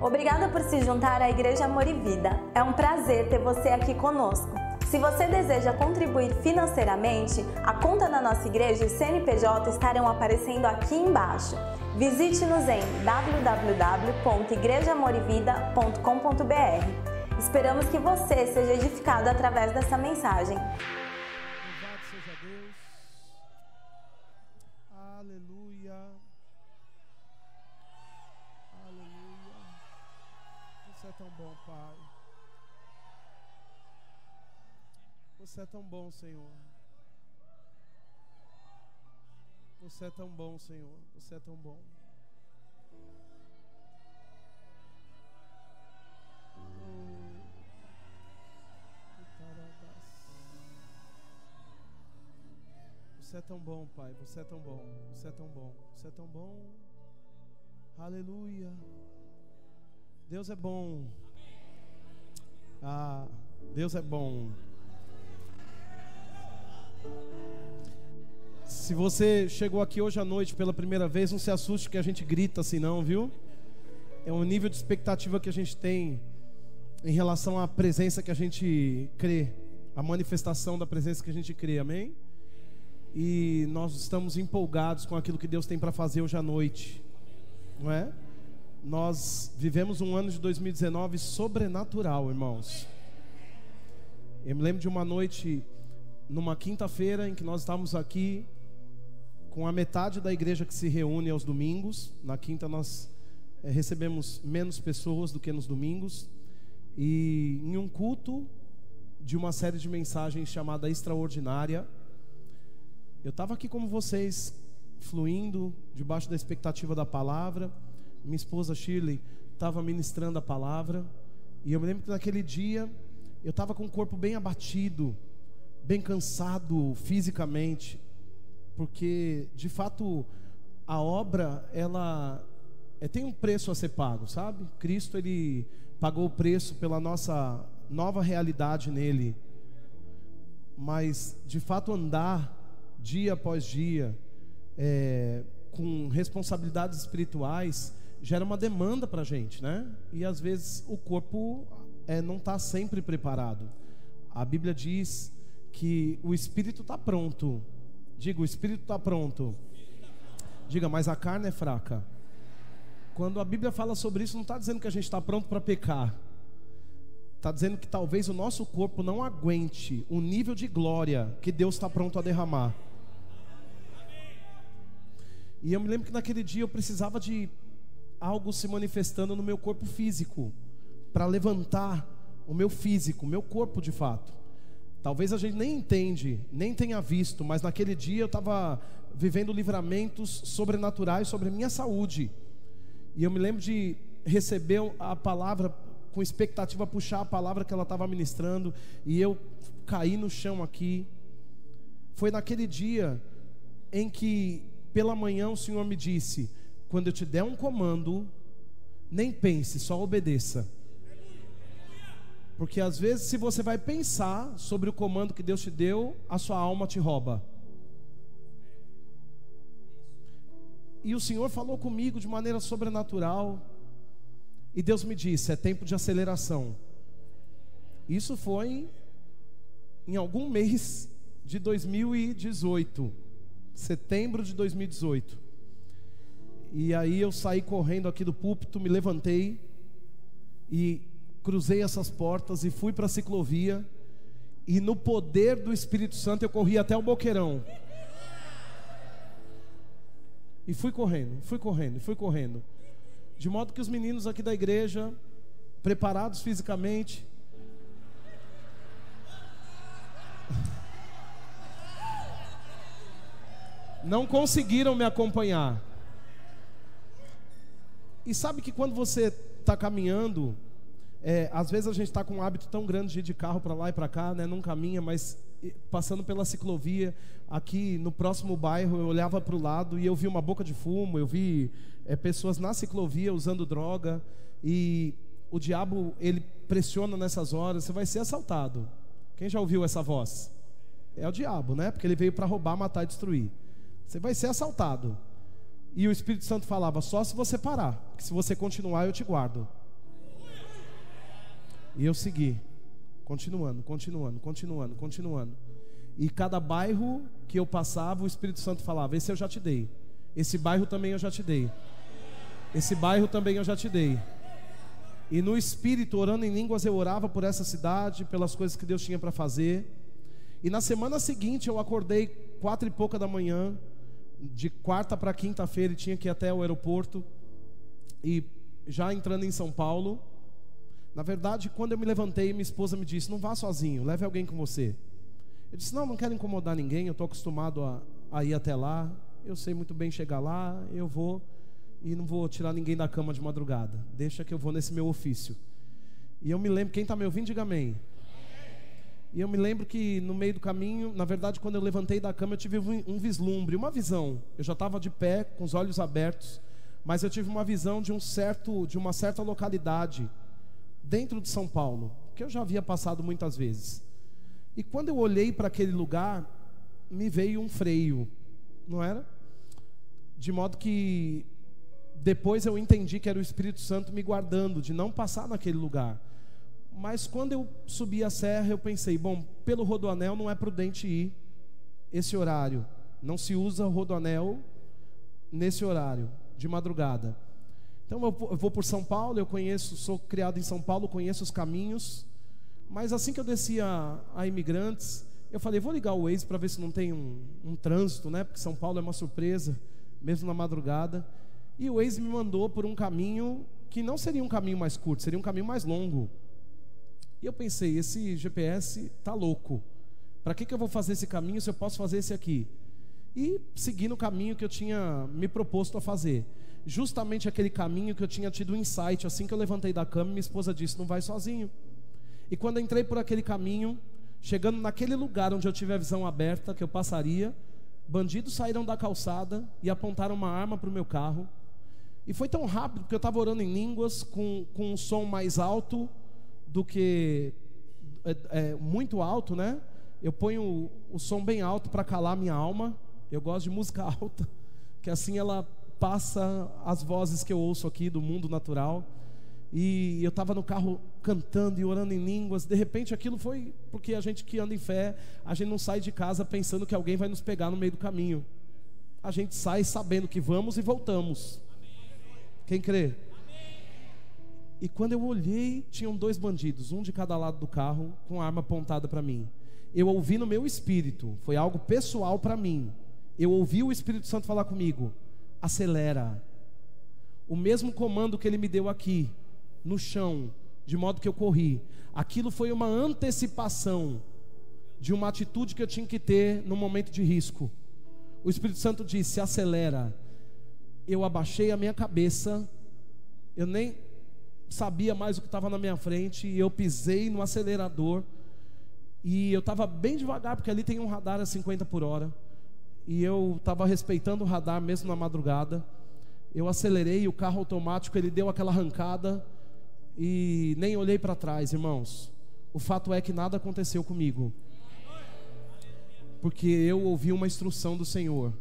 Obrigada por se juntar à Igreja Amor e Vida. É um prazer ter você aqui conosco. Se você deseja contribuir financeiramente, a conta da nossa igreja e o CNPJ estarão aparecendo aqui embaixo. Visite-nos em www.igrejaamorevida.com.br. Esperamos que você seja edificado através dessa mensagem. Louvado seja Deus. Aleluia. Aleluia. Você é tão bom, Pai. Você é tão bom, Senhor. Você é tão bom, Senhor. Você é tão bom. Você é tão bom, Pai. Você é tão bom. Você é tão bom. Você é tão bom. Aleluia. Deus é bom. Ah, Deus é bom. Se você chegou aqui hoje à noite pela primeira vez, não se assuste que a gente grita assim não, viu? É um nível de expectativa que a gente tem em relação à presença que a gente crê, a manifestação da presença que a gente crê, amém? E nós estamos empolgados com aquilo que Deus tem para fazer hoje à noite, não é? Nós vivemos um ano de 2019 sobrenatural, irmãos. Eu me lembro de uma noite, numa quinta-feira, em que nós estávamos aqui com a metade da igreja que se reúne aos domingos. Na quinta nós recebemos menos pessoas do que nos domingos. E em um culto de uma série de mensagens chamada Extraordinária, eu estava aqui como vocês, fluindo debaixo da expectativa da palavra. Minha esposa Shirley estava ministrando a palavra. E eu me lembro que naquele dia eu estava com o corpo bem abatido, bem cansado fisicamente, porque de fato a obra ela tem um preço a ser pago, sabe? Cristo ele pagou o preço pela nossa nova realidade nele, mas de fato andar dia após dia com responsabilidades espirituais gera uma demanda para a gente, né? E às vezes o corpo não está sempre preparado. A Bíblia diz que o espírito está pronto. Diga, o espírito está pronto. Diga, mas a carne é fraca. Quando a Bíblia fala sobre isso, não está dizendo que a gente está pronto para pecar. Está dizendo que talvez o nosso corpo não aguente o nível de glória que Deus está pronto a derramar. E eu me lembro que naquele dia eu precisava de algo se manifestando no meu corpo físico, para levantar o meu físico, o meu corpo de fato. Talvez a gente nem entende, nem tenha visto, mas naquele dia eu estava vivendo livramentos sobrenaturais sobre a minha saúde. E eu me lembro de receber a palavra, com expectativa, puxar a palavra que ela estava ministrando, e eu caí no chão aqui. Foi naquele dia em que pela manhã o Senhor me disse: quando eu te der um comando, nem pense, só obedeça. Porque às vezes, se você vai pensar sobre o comando que Deus te deu, a sua alma te rouba. E o Senhor falou comigo de maneira sobrenatural. E Deus me disse: é tempo de aceleração. Isso foi em algum mês de 2018, setembro de 2018. E aí eu saí correndo aqui do púlpito, me levantei e cruzei essas portas e fui para a ciclovia. E no poder do Espírito Santo eu corri até o Boqueirão. E fui correndo, fui correndo, fui correndo. De modo que os meninos aqui da igreja, preparados fisicamente, não conseguiram me acompanhar. E sabe que quando você está caminhando, às vezes a gente está com um hábito tão grande de ir de carro para lá e para cá, né? Não caminha, mas passando pela ciclovia, aqui no próximo bairro, eu olhava para o lado e eu vi uma boca de fumo, eu vi pessoas na ciclovia usando droga. E o diabo, ele pressiona nessas horas: você vai ser assaltado. Quem já ouviu essa voz? É o diabo, né? Porque ele veio para roubar, matar e destruir. Você vai ser assaltado. E o Espírito Santo falava: só se você parar, porque se você continuar eu te guardo. E eu segui, continuando. E cada bairro que eu passava, o Espírito Santo falava: esse eu já te dei, esse bairro também eu já te dei, esse bairro também eu já te dei. E no Espírito, orando em línguas, eu orava por essa cidade, pelas coisas que Deus tinha para fazer. E na semana seguinte eu acordei 4 e pouca da manhã, de quarta para quinta-feira, e tinha que ir até o aeroporto. E já entrando em São Paulo, na verdade, quando eu me levantei, minha esposa me disse: não vá sozinho, leve alguém com você. Eu disse: não quero incomodar ninguém, eu estou acostumado a ir até lá, eu sei muito bem chegar lá, eu vou, e não vou tirar ninguém da cama de madrugada, deixa que eu vou nesse meu ofício. E eu me lembro, quem está me ouvindo, diga amém. E eu me lembro que no meio do caminho, na verdade, quando eu levantei da cama, eu tive um vislumbre, uma visão. Eu já estava de pé, com os olhos abertos, mas eu tive uma visão de uma certa localidade dentro de São Paulo, que eu já havia passado muitas vezes. E quando eu olhei para aquele lugar, me veio um freio, não era? De modo que depois eu entendi que era o Espírito Santo me guardando de não passar naquele lugar. Mas quando eu subi a serra, eu pensei: bom, pelo Rodoanel não é prudente ir esse horário, não se usa o Rodoanel nesse horário de madrugada. Então eu vou por São Paulo, eu conheço, sou criado em São Paulo, conheço os caminhos. Mas assim que eu descia a Imigrantes, eu falei: vou ligar o Waze para ver se não tem um trânsito, né? Porque São Paulo é uma surpresa, mesmo na madrugada. E o Waze me mandou por um caminho que não seria um caminho mais curto, seria um caminho mais longo. E eu pensei: esse GPS tá louco, para que eu vou fazer esse caminho se eu posso fazer esse aqui? E segui no caminho que eu tinha me proposto a fazer, justamente aquele caminho que eu tinha tido um insight. Assim que eu levantei da cama, minha esposa disse: não vai sozinho. E quando eu entrei por aquele caminho, chegando naquele lugar onde eu tive a visão aberta que eu passaria, bandidos saíram da calçada e apontaram uma arma para o meu carro. E foi tão rápido, porque eu estava orando em línguas, com um som mais alto do que muito alto, né? Eu ponho o som bem alto para calar minha alma. Eu gosto de música alta, que assim ela passa as vozes que eu ouço aqui do mundo natural. E eu estava no carro cantando e orando em línguas. De repente aquilo foi, porque a gente que anda em fé, a gente não sai de casa pensando que alguém vai nos pegar no meio do caminho. A gente sai sabendo que vamos e voltamos. Quem crê? E quando eu olhei, tinham 2 bandidos, um de cada lado do carro, com a arma apontada para mim. Eu ouvi no meu espírito, foi algo pessoal para mim. Eu ouvi o Espírito Santo falar comigo: acelera. O mesmo comando que ele me deu aqui, no chão, de modo que eu corri. Aquilo foi uma antecipação de uma atitude que eu tinha que ter no momento de risco. O Espírito Santo disse: acelera. Eu abaixei a minha cabeça, eu nem sabia mais o que estava na minha frente, e eu pisei no acelerador. E eu estava bem devagar, porque ali tem um radar a 50 por hora. E eu estava respeitando o radar mesmo na madrugada. Eu acelerei, o carro automático, ele deu aquela arrancada. E nem olhei para trás, irmãos. O fato é que nada aconteceu comigo, porque eu ouvi uma instrução do Senhor.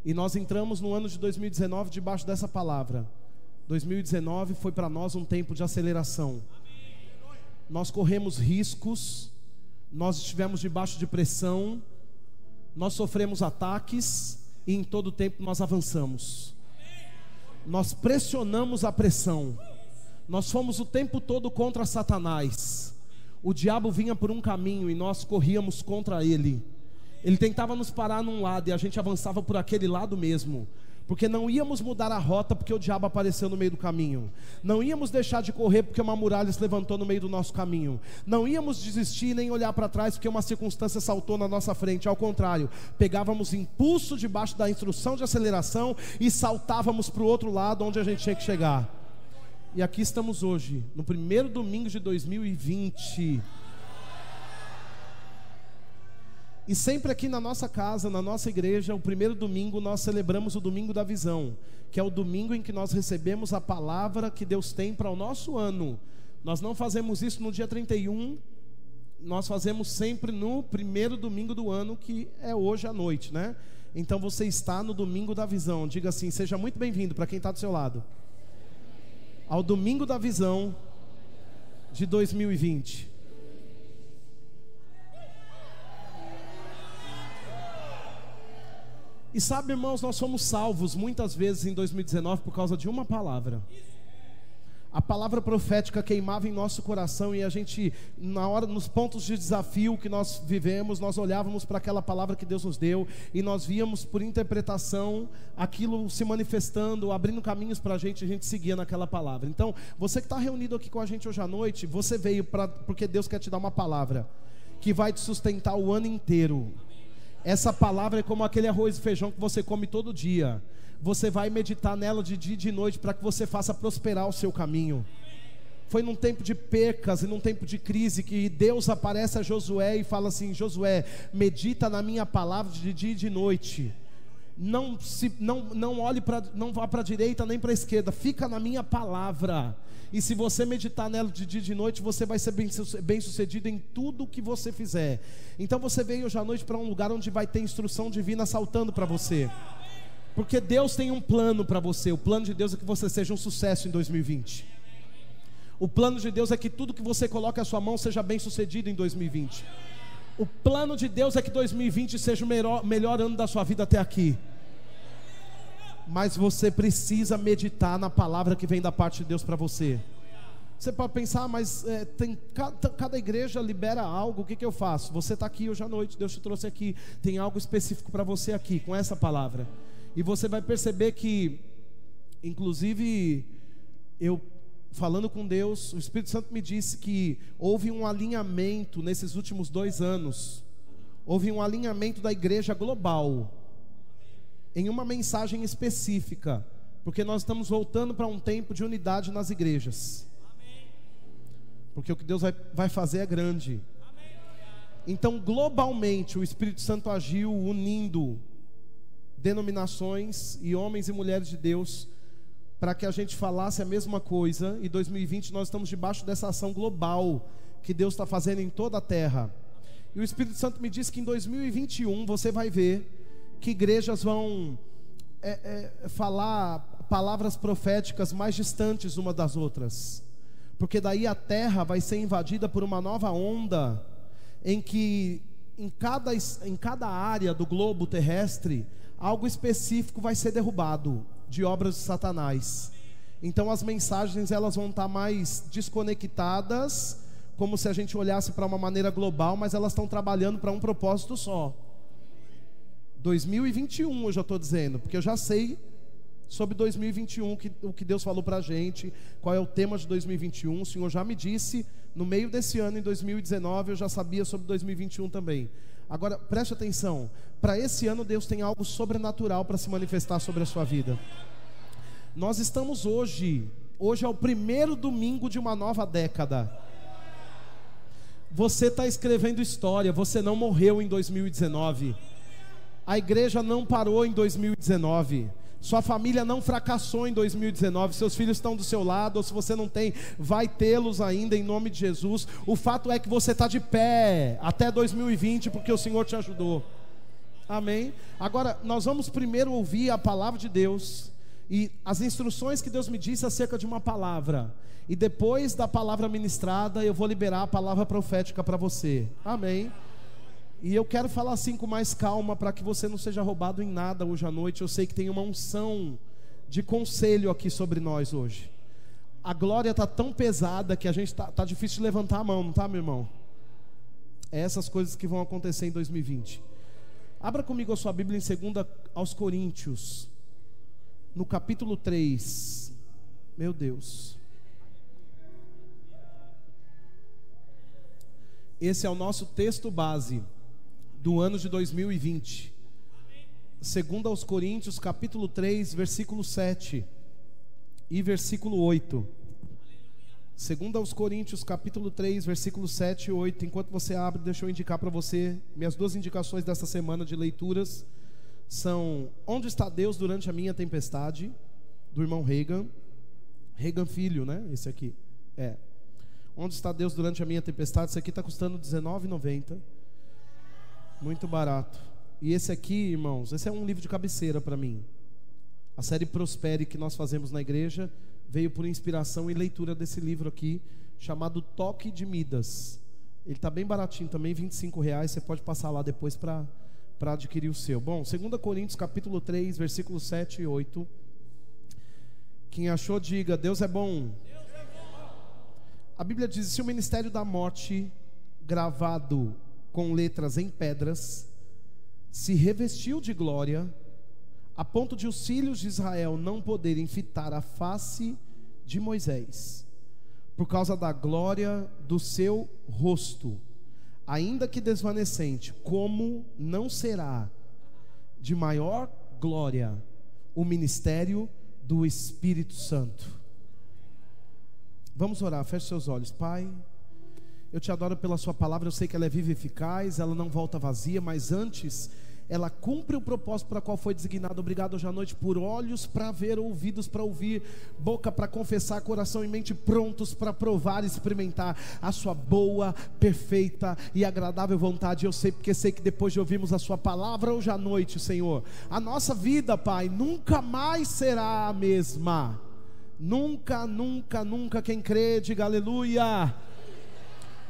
E nós entramos no ano de 2019 debaixo dessa palavra. 2019 foi para nós um tempo de aceleração. Nós corremos riscos, nós estivemos debaixo de pressão, nós sofremos ataques, e em todo tempo nós avançamos. Nós pressionamos a pressão. Nós fomos o tempo todo contra Satanás. O diabo vinha por um caminho e nós corríamos contra ele. Ele tentava nos parar num lado e a gente avançava por aquele lado mesmo, porque não íamos mudar a rota porque o diabo apareceu no meio do caminho. Não íamos deixar de correr porque uma muralha se levantou no meio do nosso caminho. Não íamos desistir nem olhar para trás porque uma circunstância saltou na nossa frente. Ao contrário, pegávamos impulso debaixo da instrução de aceleração e saltávamos para o outro lado onde a gente tinha que chegar. E aqui estamos hoje, no primeiro domingo de 2020. E sempre aqui na nossa casa, na nossa igreja, o primeiro domingo nós celebramos o domingo da visão, que é o domingo em que nós recebemos a palavra que Deus tem para o nosso ano. Nós não fazemos isso no dia 31, nós fazemos sempre no primeiro domingo do ano, que é hoje à noite, né? Então você está no domingo da visão. Diga assim: seja muito bem-vindo para quem está do seu lado ao domingo da visão de 2020. E sabe, irmãos, nós somos salvos muitas vezes em 2019 por causa de uma palavra. A palavra profética queimava em nosso coração e a gente, na hora, nos pontos de desafio que nós vivemos, nós olhávamos para aquela palavra que Deus nos deu e nós víamos por interpretação aquilo se manifestando, abrindo caminhos para a gente seguia naquela palavra. Então, você que está reunido aqui com a gente hoje à noite, você veio porque Deus quer te dar uma palavra que vai te sustentar o ano inteiro. Essa palavra é como aquele arroz e feijão que você come todo dia. Você vai meditar nela de dia e de noite para que você faça prosperar o seu caminho. Foi num tempo de percas e num tempo de crise que Deus aparece a Josué e fala assim: Josué, medita na minha palavra de dia e de noite. Não olhe não vá para a direita nem para a esquerda, fica na minha palavra. E se você meditar nela de dia e de noite, você vai ser bem sucedido em tudo que você fizer. Então você veio hoje à noite para um lugar onde vai ter instrução divina saltando para você. Porque Deus tem um plano para você. O plano de Deus é que você seja um sucesso em 2020. O plano de Deus é que tudo que você coloque a sua mão seja bem sucedido em 2020. O plano de Deus é que 2020 seja o melhor ano da sua vida até aqui. Mas você precisa meditar na palavra que vem da parte de Deus para você. Você pode pensar, mas cada igreja libera algo, o que eu faço? Você está aqui hoje à noite, Deus te trouxe aqui, tem algo específico para você aqui, com essa palavra. E você vai perceber que, inclusive, eu falando com Deus, o Espírito Santo me disse que houve um alinhamento nesses últimos 2 anos. Houve um alinhamento da igreja global em uma mensagem específica, porque nós estamos voltando para um tempo de unidade nas igrejas. Porque o que Deus vai fazer é grande. Então, globalmente, o Espírito Santo agiu unindo denominações e homens e mulheres de Deus para que a gente falasse a mesma coisa. E 2020 nós estamos debaixo dessa ação global que Deus está fazendo em toda a terra. E o Espírito Santo me disse que em 2021 você vai ver que igrejas vão falar palavras proféticas mais distantes umas das outras, porque daí a terra vai ser invadida por uma nova onda em que em cada área do globo terrestre algo específico vai ser derrubado de obras de Satanás. Então as mensagens elas vão estar mais desconectadas, como se a gente olhasse para uma maneira global, mas elas estão trabalhando para um propósito só. 2021 eu já estou dizendo, porque eu já sei sobre 2021 o que Deus falou para a gente, qual é o tema de 2021. O Senhor já me disse no meio desse ano, em 2019, eu já sabia sobre 2021 também. Agora preste atenção, para esse ano Deus tem algo sobrenatural para se manifestar sobre a sua vida. Nós estamos hoje é o primeiro domingo de uma nova década. Você está escrevendo história, você não morreu em 2019. A igreja não parou em 2019. Sua família não fracassou em 2019. Seus filhos estão do seu lado, ou se você não tem, vai tê-los ainda em nome de Jesus. O fato é que você está de pé até 2020 porque o Senhor te ajudou. Amém? Agora nós vamos primeiro ouvir a palavra de Deus e as instruções que Deus me disse acerca de uma palavra. E depois da palavra ministrada eu vou liberar a palavra profética para você. Amém? E eu quero falar assim com mais calma, para que você não seja roubado em nada hoje à noite. Eu sei que tem uma unção de conselho aqui sobre nós hoje. A glória está tão pesada que a gente tá difícil de levantar a mão, não está, meu irmão? É essas coisas que vão acontecer em 2020. Abra comigo a sua Bíblia em 2 aos Coríntios, no capítulo 3. Meu Deus. Esse é o nosso texto base do ano de 2020. 2 aos Coríntios, capítulo 3, versículo 7 e versículo 8. 2 aos Coríntios, capítulo 3, versículo 7 e 8. Enquanto você abre, deixa eu indicar para você. Minhas 2 indicações dessa semana de leituras são Onde está Deus durante a minha tempestade, do irmão Reagan filho, né? Esse aqui, Onde está Deus durante a minha tempestade. Esse aqui está custando R$19,90. Muito barato. E esse aqui, irmãos, esse é um livro de cabeceira para mim. A série Prospere que nós fazemos na igreja veio por inspiração e leitura desse livro aqui, chamado Toque de Midas. Ele está bem baratinho também, R$25. Você pode passar lá depois para adquirir o seu. Bom, 2 Coríntios capítulo 3, versículos 7 e 8. Quem achou, diga: Deus é bom. A Bíblia diz: se o ministério da morte, gravado com letras em pedras, se revestiu de glória, a ponto de os filhos de Israel não poderem fitar a face de Moisés, por causa da glória do seu rosto, ainda que desvanecente, como não será de maior glória o ministério do Espírito Santo? Vamos orar, feche seus olhos. Pai, eu te adoro pela sua palavra, eu sei que ela é viva e eficaz, ela não volta vazia, mas antes ela cumpre o propósito para qual foi designada. Obrigado hoje à noite por olhos para ver, ouvidos para ouvir, boca para confessar, coração e mente prontos para provar e experimentar a sua boa, perfeita e agradável vontade. Eu sei, porque sei que depois de ouvirmos a sua palavra hoje à noite, Senhor, a nossa vida, Pai, nunca mais será a mesma. Nunca, nunca, nunca. Quem crê, diga aleluia.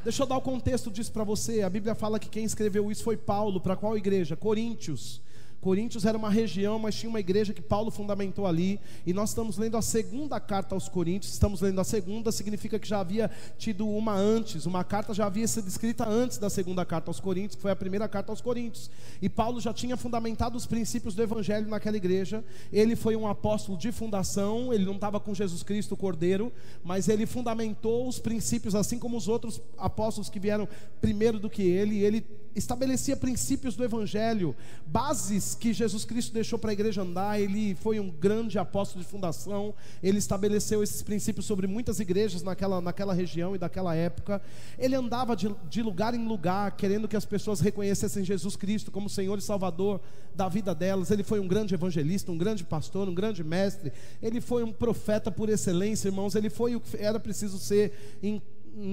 Deixa eu dar o contexto disso para você. A Bíblia fala que quem escreveu isso foi Paulo. Para qual igreja? Coríntios. Coríntios era uma região, mas tinha uma igreja que Paulo fundamentou ali. E nós estamos lendo a segunda carta aos Coríntios. Estamos lendo a segunda, significa que já havia tido uma antes. Uma carta já havia sido escrita antes da segunda carta aos Coríntios, que foi a primeira carta aos Coríntios. E Paulo já tinha fundamentado os princípios do evangelho naquela igreja. Ele foi um apóstolo de fundação. Ele não estava com Jesus Cristo, o Cordeiro, mas ele fundamentou os princípios, assim como os outros apóstolos que vieram primeiro do que ele. E ele estabelecia princípios do evangelho, bases que Jesus Cristo deixou para a igreja andar. Ele foi um grande apóstolo de fundação. Ele estabeleceu esses princípios sobre muitas igrejas naquela região e daquela época. Ele andava de lugar em lugar, querendo que as pessoas reconhecessem Jesus Cristo como Senhor e Salvador da vida delas. Ele foi um grande evangelista, um grande pastor, um grande mestre. Ele foi um profeta por excelência, irmãos. Ele foi o que era preciso ser em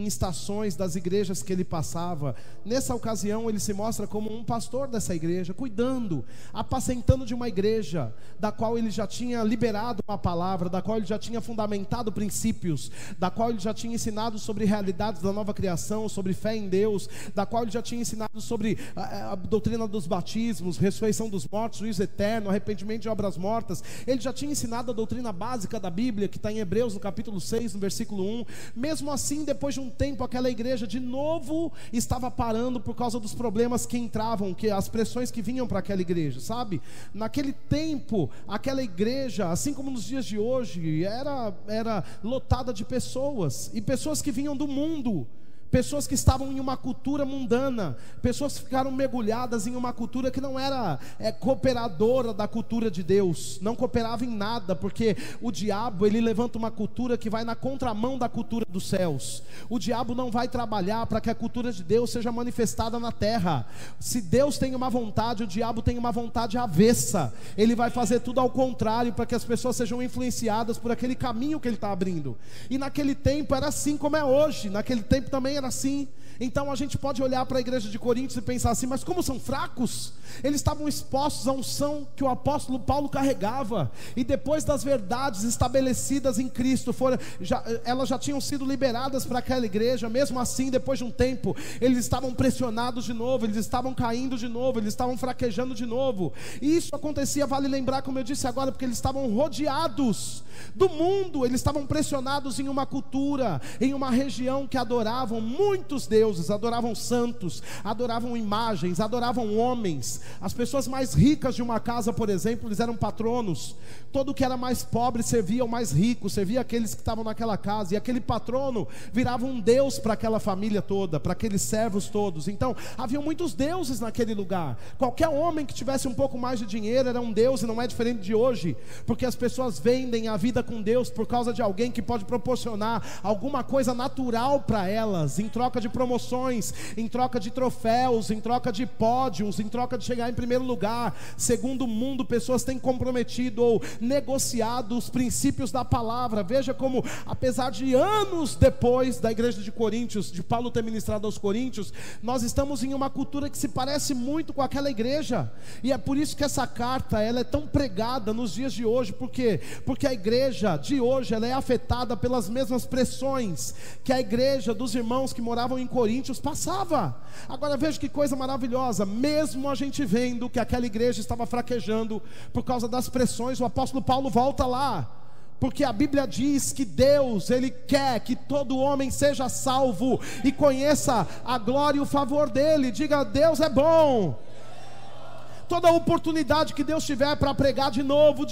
estações das igrejas que ele passava. Nessa ocasião ele se mostra como um pastor dessa igreja, cuidando, apacentando de uma igreja da qual ele já tinha liberado uma palavra, da qual ele já tinha fundamentado princípios, da qual ele já tinha ensinado sobre realidades da nova criação, sobre fé em Deus, da qual ele já tinha ensinado sobre a doutrina dos batismos, ressurreição dos mortos, juízo eterno, arrependimento de obras mortas. Ele já tinha ensinado a doutrina básica da Bíblia, que está em Hebreus no capítulo 6, no versículo 1. Mesmo assim, depois de um tempo, aquela igreja de novo estava parando por causa dos problemas que entravam, que as pressões que vinham para aquela igreja, sabe? Naquele tempo, aquela igreja, assim como nos dias de hoje, era lotada de pessoas, e pessoas que vinham do mundo, pessoas que estavam em uma cultura mundana, pessoas que ficaram mergulhadas em uma cultura que não era cooperadora da cultura de Deus, não cooperava em nada, porque o diabo, ele levanta uma cultura que vai na contramão da cultura dos céus. O diabo não vai trabalhar para que a cultura de Deus seja manifestada na terra. Se Deus tem uma vontade, o diabo tem uma vontade avessa. Ele vai fazer tudo ao contrário, para que as pessoas sejam influenciadas por aquele caminho que ele está abrindo. E naquele tempo era assim como é hoje. Naquele tempo também era assim. Então a gente pode olhar para a igreja de Coríntios e pensar assim: mas como são fracos? Eles estavam expostos à unção que o apóstolo Paulo carregava, e depois das verdades estabelecidas em Cristo, elas já tinham sido liberadas para aquela igreja. Mesmo assim, depois de um tempo, eles estavam pressionados de novo, eles estavam caindo de novo, eles estavam fraquejando de novo. E isso acontecia, vale lembrar, como eu disse agora, porque eles estavam rodeados do mundo. Eles estavam pressionados em uma cultura, em uma região que adoravam muitos deuses, adoravam santos, adoravam imagens, adoravam homens. As pessoas mais ricas de uma casa, por exemplo, eles eram patronos. Todo que era mais pobre servia o mais rico, servia aqueles que estavam naquela casa, e aquele patrono virava um deus para aquela família toda, para aqueles servos todos. Então havia muitos deuses naquele lugar. Qualquer homem que tivesse um pouco mais de dinheiro era um deus, e não é diferente de hoje, porque as pessoas vendem a vida com Deus por causa de alguém que pode proporcionar alguma coisa natural para elas. metas, em troca de promoções, em troca de troféus, em troca de pódios, em troca de chegar em primeiro lugar. Segundo o mundo, pessoas têm comprometido ou negociado os princípios da palavra. Veja como, apesar de anos depois da igreja de Coríntios, de Paulo ter ministrado aos Coríntios, nós estamos em uma cultura que se parece muito com aquela igreja, e é por isso que essa carta, ela é tão pregada nos dias de hoje. Por quê? Porque a igreja de hoje, ela é afetada pelas mesmas pressões que a igreja dos irmãos que moravam em Coríntios passava. Agora veja que coisa maravilhosa, mesmo a gente vendo que aquela igreja estava fraquejando por causa das pressões, o apóstolo Paulo volta lá, porque a Bíblia diz que Deus, Ele quer que todo homem seja salvo e conheça a glória e o favor dEle. Diga: Deus é bom. Toda oportunidade que Deus tiver para pregar de novo,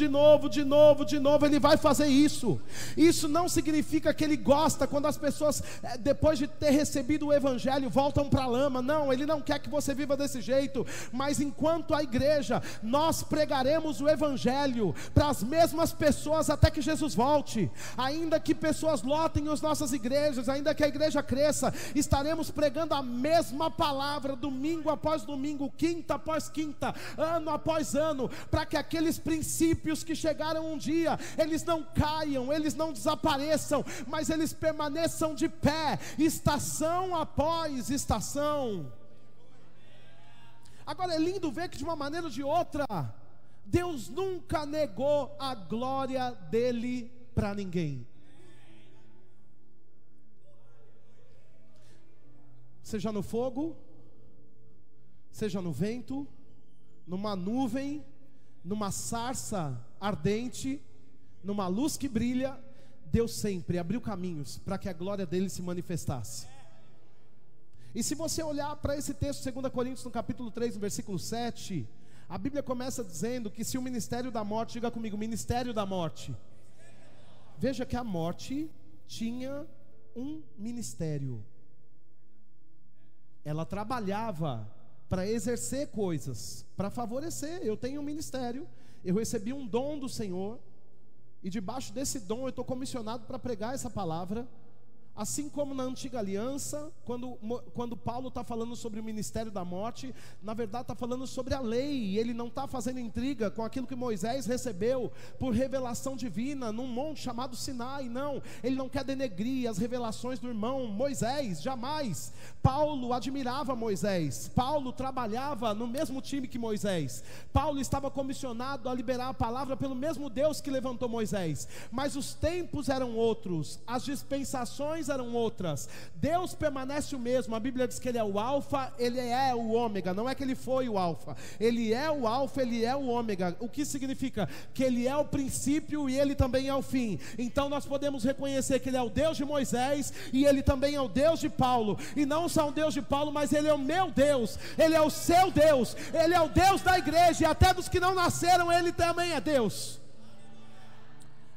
Ele vai fazer isso. Isso não significa que Ele gosta quando as pessoas, depois de ter recebido o Evangelho, voltam para a lama. Não, Ele não quer que você viva desse jeito. Mas enquanto a igreja, nós pregaremos o Evangelho para as mesmas pessoas até que Jesus volte. Ainda que pessoas lotem as nossas igrejas, ainda que a igreja cresça, estaremos pregando a mesma palavra, domingo após domingo, quinta após quinta, ano após ano, para que aqueles princípios que chegaram um dia, eles não caiam, eles não desapareçam, mas eles permaneçam de pé, estação após estação. Agora é lindo ver que, de uma maneira ou de outra, Deus nunca negou a glória dele para ninguém. Seja no fogo, seja no vento, numa nuvem, numa sarça ardente, numa luz que brilha, Deus sempre abriu caminhos para que a glória dele se manifestasse. E se você olhar para esse texto, 2 Coríntios no capítulo 3, no versículo 7, a Bíblia começa dizendo que se o ministério da morte, diga comigo, ministério da morte. Veja que a morte tinha um ministério. Ela trabalhava para exercer coisas, para favorecer. Eu tenho um ministério, eu recebi um dom do Senhor, e debaixo desse dom eu estou comissionado para pregar essa palavra. Assim como na antiga aliança, quando Paulo está falando sobre o ministério da morte, na verdade está falando sobre a lei, e ele não está fazendo intriga com aquilo que Moisés recebeu por revelação divina num monte chamado Sinai. Não, ele não quer denegrir as revelações do irmão Moisés, jamais. Paulo admirava Moisés, Paulo trabalhava no mesmo time que Moisés, Paulo estava comissionado a liberar a palavra pelo mesmo Deus que levantou Moisés, mas os tempos eram outros, as dispensações eram outras. Deus permanece o mesmo. A Bíblia diz que Ele é o alfa, Ele é o ômega. Não é que Ele foi o alfa, Ele é o alfa, Ele é o ômega. O que significa? Que Ele é o princípio e Ele também é o fim. Então nós podemos reconhecer que Ele é o Deus de Moisés e Ele também é o Deus de Paulo. E não só o Deus de Paulo, mas Ele é o meu Deus, Ele é o seu Deus, Ele é o Deus da igreja, e até dos que não nasceram Ele também é Deus.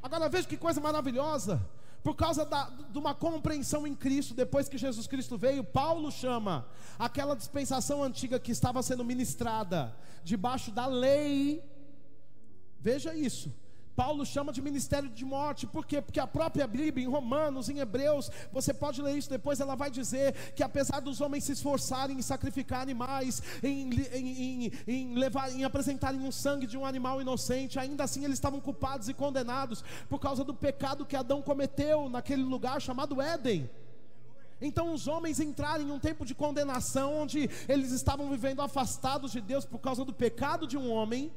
Agora veja que coisa maravilhosa. Por causa de uma compreensão em Cristo, depois que Jesus Cristo veio, Paulo chama aquela dispensação antiga que estava sendo ministrada debaixo da lei. Veja isso, Paulo chama de ministério de morte. Por quê? Porque a própria Bíblia, em Romanos, em Hebreus, você pode ler isso depois, ela vai dizer que apesar dos homens se esforçarem em sacrificar animais, em apresentarem um sangue de um animal inocente, ainda assim eles estavam culpados e condenados por causa do pecado que Adão cometeu naquele lugar chamado Éden. Então os homens entraram em um tempo de condenação, onde eles estavam vivendo afastados de Deus por causa do pecado de um homem.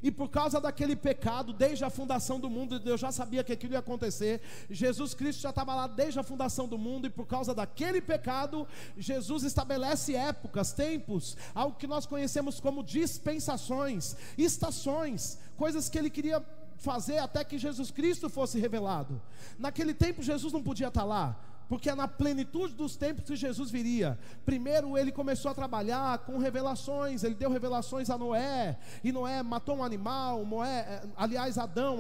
E por causa daquele pecado, desde a fundação do mundo, Deus já sabia que aquilo ia acontecer. Jesus Cristo já estava lá desde a fundação do mundo, e por causa daquele pecado, Jesus estabelece épocas, tempos, algo que nós conhecemos como dispensações, estações, coisas que Ele queria fazer até que Jesus Cristo fosse revelado. Naquele tempo Jesus não podia estar lá, porque é na plenitude dos tempos que Jesus viria. Primeiro ele começou a trabalhar com revelações. Ele deu revelações a Noé, e Noé matou um animal.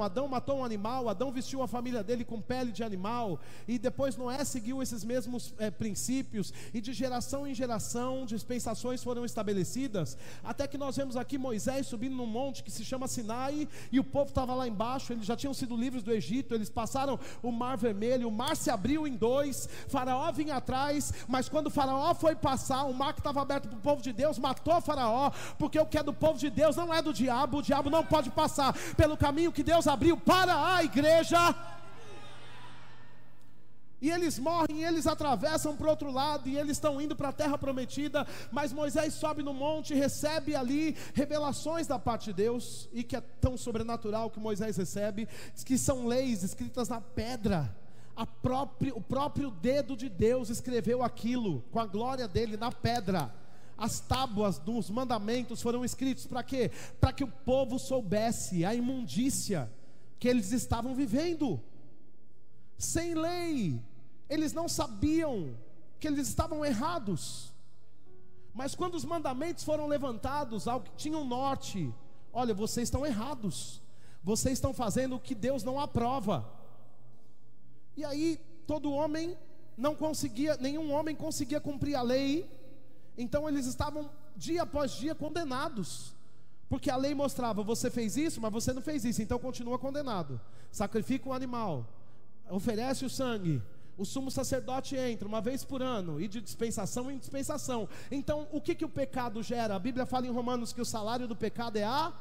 Adão matou um animal. Adão vestiu a família dele com pele de animal, e depois Noé seguiu esses mesmos princípios, e de geração em geração dispensações foram estabelecidas, até que nós vemos aqui Moisés subindo num monte que se chama Sinai, e o povo estava lá embaixo. Eles já tinham sido livres do Egito, eles passaram o mar vermelho, o mar se abriu em dois, depois, Faraó vinha atrás, mas quando Faraó foi passar, o mar que estava aberto para o povo de Deus, matou Faraó, porque o que é do povo de Deus não é do diabo, o diabo não pode passar pelo caminho que Deus abriu para a igreja. E eles morrem, e eles atravessam para o outro lado, e eles estão indo para a terra prometida, mas Moisés sobe no monte, recebe ali revelações da parte de Deus, e que é tão sobrenatural que Moisés recebe, que são leis escritas na pedra. O próprio dedo de Deus escreveu aquilo, com a glória dele na pedra. As tábuas dos mandamentos foram escritos para quê? Para que o povo soubesse a imundícia que eles estavam vivendo. Sem lei, eles não sabiam que eles estavam errados. Mas quando os mandamentos foram levantados, algo que tinha um norte: olha, vocês estão errados, vocês estão fazendo o que Deus não aprova. E aí todo homem não conseguia, nenhum homem conseguia cumprir a lei. Então eles estavam dia após dia condenados, porque a lei mostrava: você fez isso, mas você não fez isso, então continua condenado. Sacrifica um animal, oferece o sangue, o sumo sacerdote entra uma vez por ano, e de dispensação em dispensação. Então o que o pecado gera? A Bíblia fala em Romanos que o salário do pecado é a...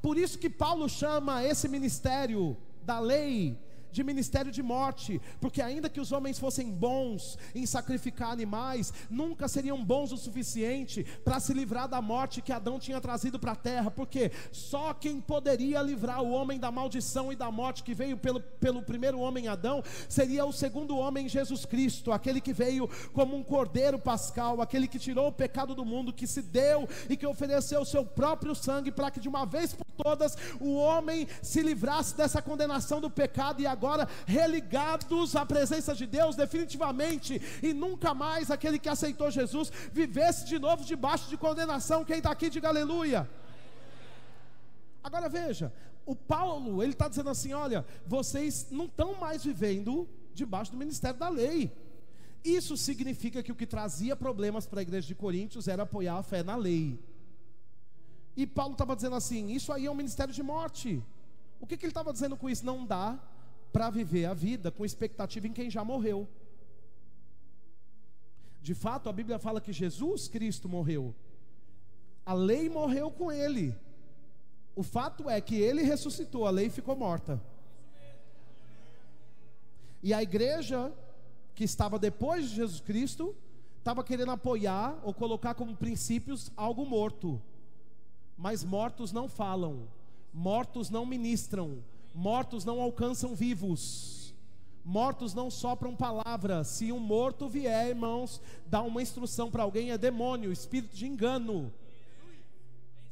Por isso que Paulo chama esse ministério da lei de ministério de morte, porque ainda que os homens fossem bons em sacrificar animais, nunca seriam bons o suficiente para se livrar da morte que Adão tinha trazido para a terra, porque só quem poderia livrar o homem da maldição e da morte que veio pelo primeiro homem Adão, seria o segundo homem Jesus Cristo, aquele que veio como um cordeiro pascal, aquele que tirou o pecado do mundo, que se deu e que ofereceu o seu próprio sangue, para que de uma vez por todas o homem se livrasse dessa condenação do pecado, e agora religados à presença de Deus definitivamente, e nunca mais aquele que aceitou Jesus vivesse de novo debaixo de condenação. Quem está aqui diga aleluia. Agora veja, o Paulo, ele está dizendo assim: olha, vocês não estão mais vivendo debaixo do ministério da lei. Isso significa que o que trazia problemas para a igreja de Coríntios era apoiar a fé na lei. E Paulo estava dizendo assim: isso aí é um ministério de morte. O que ele estava dizendo com isso? Não dá para viver a vida com expectativa em quem já morreu. De fato, a Bíblia fala que Jesus Cristo morreu, a lei morreu com ele. O fato é que ele ressuscitou, a lei ficou morta. E a igreja que estava depois de Jesus Cristo estava querendo apoiar ou colocar como princípios algo morto. Mas mortos não falam, mortos não ministram, mortos não alcançam vivos, mortos não sopram palavras. Se um morto vier, irmãos, dá uma instrução para alguém, é demônio, espírito de engano.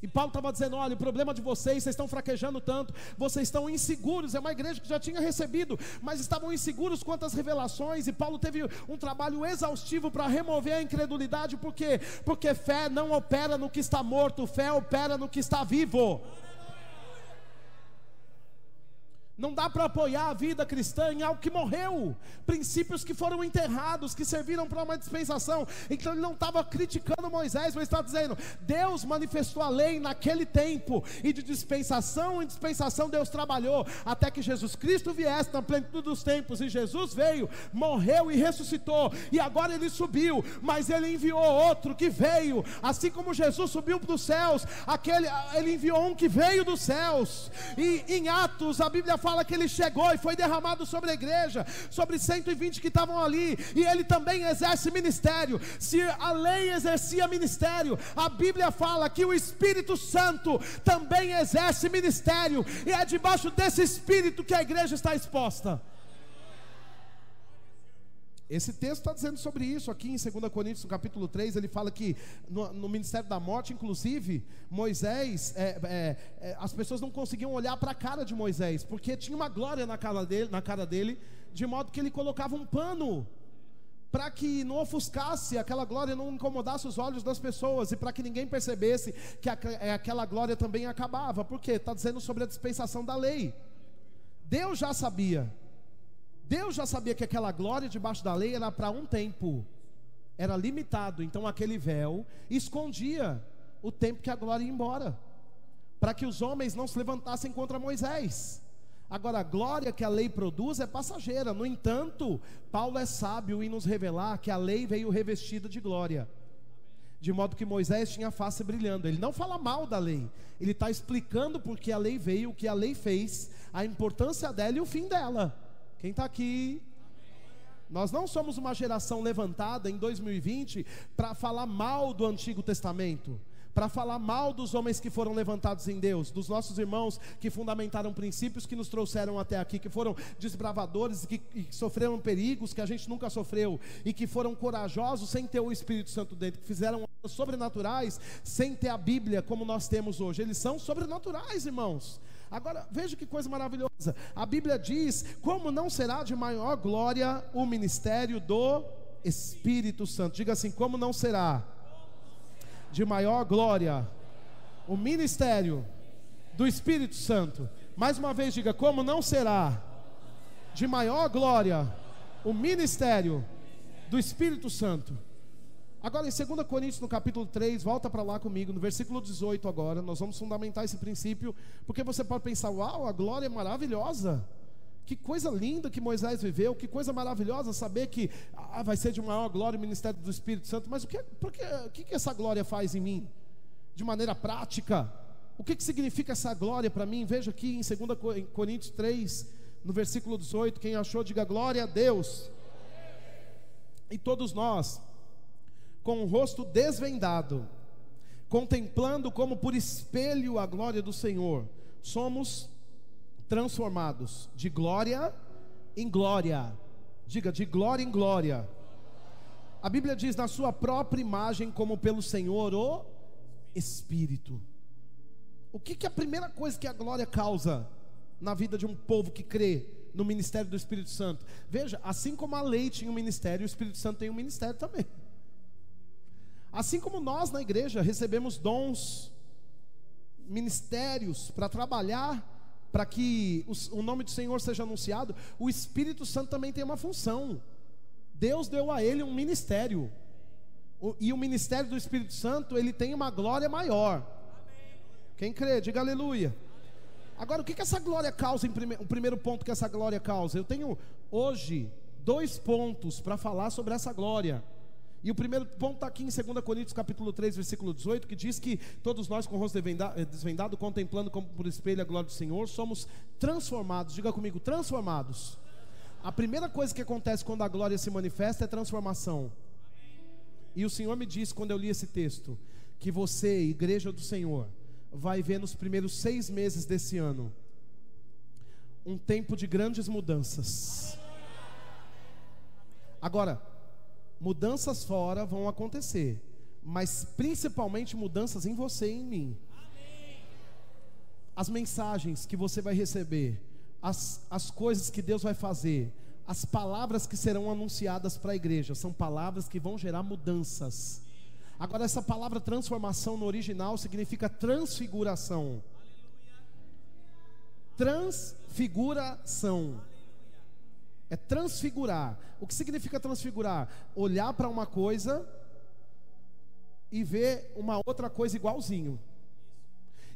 E Paulo estava dizendo: olha, o problema de vocês estão fraquejando tanto, vocês estão inseguros. É uma igreja que já tinha recebido, mas estavam inseguros quanto às revelações. E Paulo teve um trabalho exaustivo para remover a incredulidade. Por quê? Porque fé não opera no que está morto, fé opera no que está vivo. Não dá para apoiar a vida cristã em algo que morreu, princípios que foram enterrados, que serviram para uma dispensação. Então ele não estava criticando Moisés, mas estava dizendo: Deus manifestou a lei naquele tempo, e de dispensação em dispensação Deus trabalhou, até que Jesus Cristo viesse na plenitude dos tempos. E Jesus veio, morreu e ressuscitou, e agora ele subiu, mas ele enviou outro que veio. Assim como Jesus subiu para os céus, ele enviou um que veio dos céus. E em Atos a Bíblia fala que ele chegou e foi derramado sobre a igreja, sobre 120 que estavam ali, e ele também exerce ministério. Se a lei exercia ministério, a Bíblia fala que o Espírito Santo também exerce ministério, e é debaixo desse Espírito que a igreja está exposta. Esse texto está dizendo sobre isso aqui em 2 Coríntios, no capítulo 3, ele fala que no ministério da morte, inclusive, Moisés, as pessoas não conseguiam olhar para a cara de Moisés, porque tinha uma glória na cara dele, de modo que ele colocava um pano, para que não ofuscasse aquela glória, não incomodasse os olhos das pessoas, e para que ninguém percebesse que aquela glória também acabava. Por quê? Está dizendo sobre a dispensação da lei. Deus já sabia que aquela glória debaixo da lei era para um tempo, era limitado. Então aquele véu escondia o tempo que a glória ia embora, para que os homens não se levantassem contra Moisés. Agora, a glória que a lei produz é passageira. No entanto, Paulo é sábio em nos revelar que a lei veio revestida de glória, de modo que Moisés tinha a face brilhando. Ele não fala mal da lei, ele está explicando por que a lei veio, o que a lei fez, a importância dela e o fim dela. Quem está aqui? Nós não somos uma geração levantada em 2020 para falar mal do Antigo Testamento, para falar mal dos homens que foram levantados em Deus, dos nossos irmãos que fundamentaram princípios que nos trouxeram até aqui, que foram desbravadores, que sofreram perigos que a gente nunca sofreu, e que foram corajosos sem ter o Espírito Santo dentro, que fizeram obras sobrenaturais sem ter a Bíblia como nós temos hoje. Eles são sobrenaturais, irmãos. Agora, veja que coisa maravilhosa. A Bíblia diz: como não será de maior glória o ministério do Espírito Santo? Diga assim: como não será de maior glória o ministério do Espírito Santo? Mais uma vez diga: como não será de maior glória o ministério do Espírito Santo? Agora em 2 Coríntios no capítulo 3, volta para lá comigo, no versículo 18 agora, nós vamos fundamentar esse princípio, porque você pode pensar: uau, a glória é maravilhosa, que coisa linda que Moisés viveu, que coisa maravilhosa saber que vai ser de maior glória o ministério do Espírito Santo. Mas o que essa glória faz em mim? De maneira prática, o que significa essa glória para mim? Veja aqui em 2 Coríntios 3, no versículo 18, quem achou diga glória a Deus. E todos nós, com o rosto desvendado, contemplando como por espelho a glória do Senhor, somos transformados de glória em glória. Diga: de glória em glória. A Bíblia diz: na sua própria imagem, como pelo Senhor o Espírito. O que é a primeira coisa que a glória causa na vida de um povo que crê no ministério do Espírito Santo? Veja, assim como a lei tinha um ministério, o Espírito Santo tem um ministério também. Assim como nós na igreja recebemos dons, ministérios para trabalhar, para que o nome do Senhor seja anunciado, o Espírito Santo também tem uma função. Deus deu a ele um ministério, e o ministério do Espírito Santo, ele tem uma glória maior. Quem crê, diga aleluia. Agora, o que essa glória causa? O primeiro ponto que essa glória causa, eu tenho hoje 2 pontos para falar sobre essa glória. E o primeiro ponto está aqui em 2 Coríntios capítulo 3, versículo 18, que diz que todos nós com o rosto desvendado, contemplando como por espelho a glória do Senhor, somos transformados. Diga comigo: transformados. A primeira coisa que acontece quando a glória se manifesta é transformação. E o Senhor me disse, quando eu li esse texto, que você, igreja do Senhor, vai ver nos primeiros 6 meses desse ano um tempo de grandes mudanças. Agora, mudanças fora vão acontecer, mas principalmente mudanças em você e em mim. As mensagens que você vai receber, as coisas que Deus vai fazer, as palavras que serão anunciadas para a igreja, são palavras que vão gerar mudanças. Agora, essa palavra transformação no original significa transfiguração. Transfiguração é transfigurar. O que significa transfigurar? Olhar para uma coisa e ver uma outra coisa igualzinho.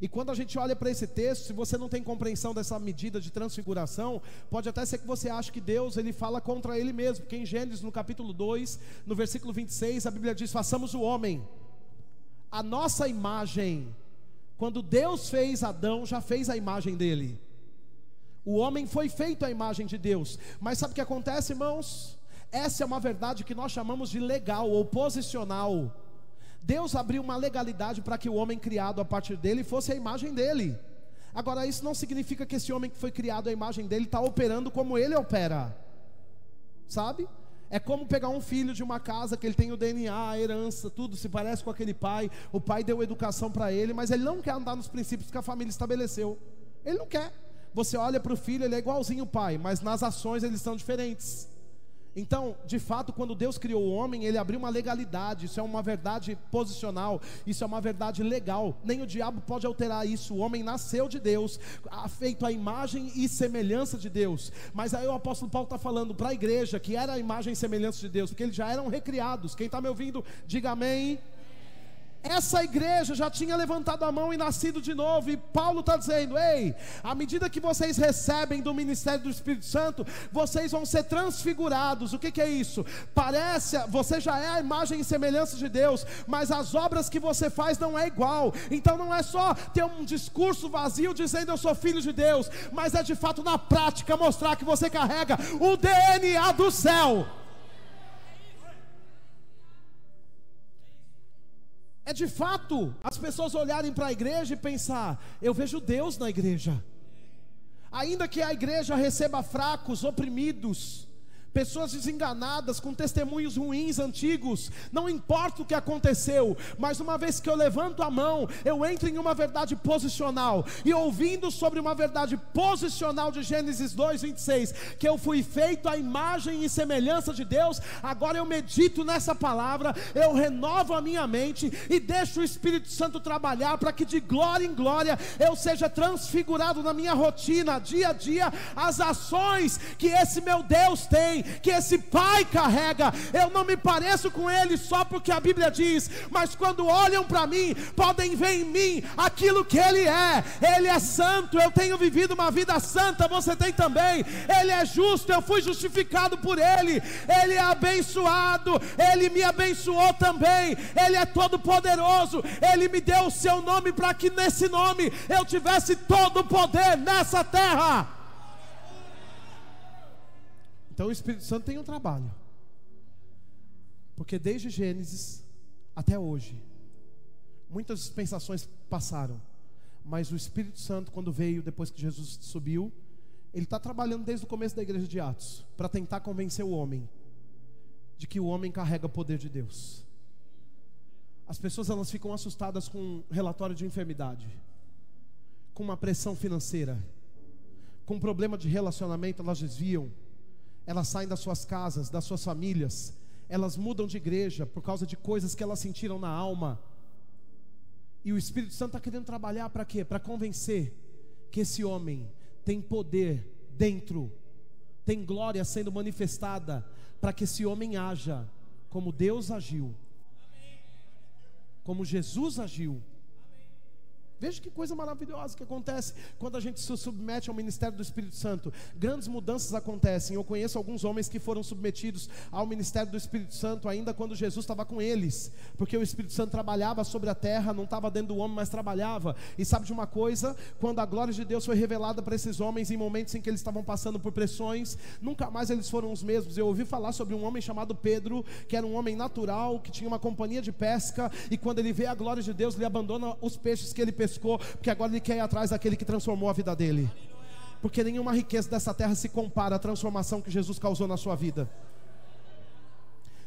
E quando a gente olha para esse texto, se você não tem compreensão dessa medida de transfiguração, pode até ser que você ache que Deus, ele fala contra ele mesmo. Porque em Gênesis, no capítulo 2, no versículo 26, a Bíblia diz: façamos o homem a nossa imagem. Quando Deus fez Adão, já fez a imagem dele. O homem foi feito à imagem de Deus. Mas sabe o que acontece, irmãos? Essa é uma verdade que nós chamamos de legal ou posicional. Deus abriu uma legalidade para que o homem criado a partir dele fosse a imagem dele. Agora, isso não significa que esse homem que foi criado à imagem dele está operando como ele opera. Sabe? É como pegar um filho de uma casa que ele tem o DNA, a herança, tudo se parece com aquele pai. O pai deu educação para ele, mas ele não quer andar nos princípios que a família estabeleceu. Ele não quer. Você olha para o filho, ele é igualzinho o pai, mas nas ações eles são diferentes. Então, de fato, quando Deus criou o homem, ele abriu uma legalidade. Isso é uma verdade posicional, isso é uma verdade legal. Nem o diabo pode alterar isso. O homem nasceu de Deus, feito à imagem e semelhança de Deus. Mas aí o apóstolo Paulo está falando para a igreja que era a imagem e semelhança de Deus, porque eles já eram recriados. Quem está me ouvindo, diga amém. Essa igreja já tinha levantado a mão e nascido de novo, e Paulo está dizendo: ei, à medida que vocês recebem do ministério do Espírito Santo, vocês vão ser transfigurados. O que é isso? Parece, você já é a imagem e semelhança de Deus, mas as obras que você faz não é igual. Então não é só ter um discurso vazio dizendo eu sou filho de Deus, mas é de fato na prática mostrar que você carrega o DNA do céu. É de fato as pessoas olharem para a igreja e pensar: eu vejo Deus na igreja. Ainda que a igreja receba fracos, oprimidos, pessoas desenganadas, com testemunhos ruins, antigos, não importa o que aconteceu, mas uma vez que eu levanto a mão, eu entro em uma verdade posicional, e ouvindo sobre uma verdade posicional de Gênesis 2:26, que eu fui feito à imagem e semelhança de Deus, agora eu medito nessa palavra, eu renovo a minha mente, e deixo o Espírito Santo trabalhar, para que de glória em glória, eu seja transfigurado na minha rotina, dia a dia, as ações que esse meu Deus tem, que esse Pai carrega. Eu não me pareço com Ele só porque a Bíblia diz, mas quando olham para mim, podem ver em mim aquilo que Ele é. Ele é santo, eu tenho vivido uma vida santa, você tem também. Ele é justo, eu fui justificado por Ele. Ele é abençoado, Ele me abençoou também. Ele é todo poderoso, Ele me deu o seu nome, para que nesse nome eu tivesse todo o poder nessa terra. Então o Espírito Santo tem um trabalho, porque desde Gênesis até hoje, muitas dispensações passaram, mas o Espírito Santo, quando veio depois que Jesus subiu, ele está trabalhando desde o começo da igreja de Atos, para tentar convencer o homem de que o homem carrega o poder de Deus. As pessoas, elas ficam assustadas com um relatório de enfermidade, com uma pressão financeira, com um problema de relacionamento, elas desviam. Elas saem das suas casas, das suas famílias, elas mudam de igreja por causa de coisas que elas sentiram na alma. E o Espírito Santo está querendo trabalhar para quê? Para convencer que esse homem tem poder dentro, tem glória sendo manifestada, para que esse homem haja como Deus agiu, como Jesus agiu. Veja que coisa maravilhosa que acontece quando a gente se submete ao ministério do Espírito Santo. Grandes mudanças acontecem. Eu conheço alguns homens que foram submetidos ao ministério do Espírito Santo ainda quando Jesus estava com eles, porque o Espírito Santo trabalhava sobre a terra, não estava dentro do homem, mas trabalhava. E sabe de uma coisa? Quando a glória de Deus foi revelada para esses homens, em momentos em que eles estavam passando por pressões, nunca mais eles foram os mesmos. Eu ouvi falar sobre um homem chamado Pedro, que era um homem natural, que tinha uma companhia de pesca, e quando ele vê a glória de Deus, ele abandona os peixes que ele pescou, porque agora ele quer ir atrás daquele que transformou a vida dele. Porque nenhuma riqueza dessa terra se compara à transformação que Jesus causou na sua vida.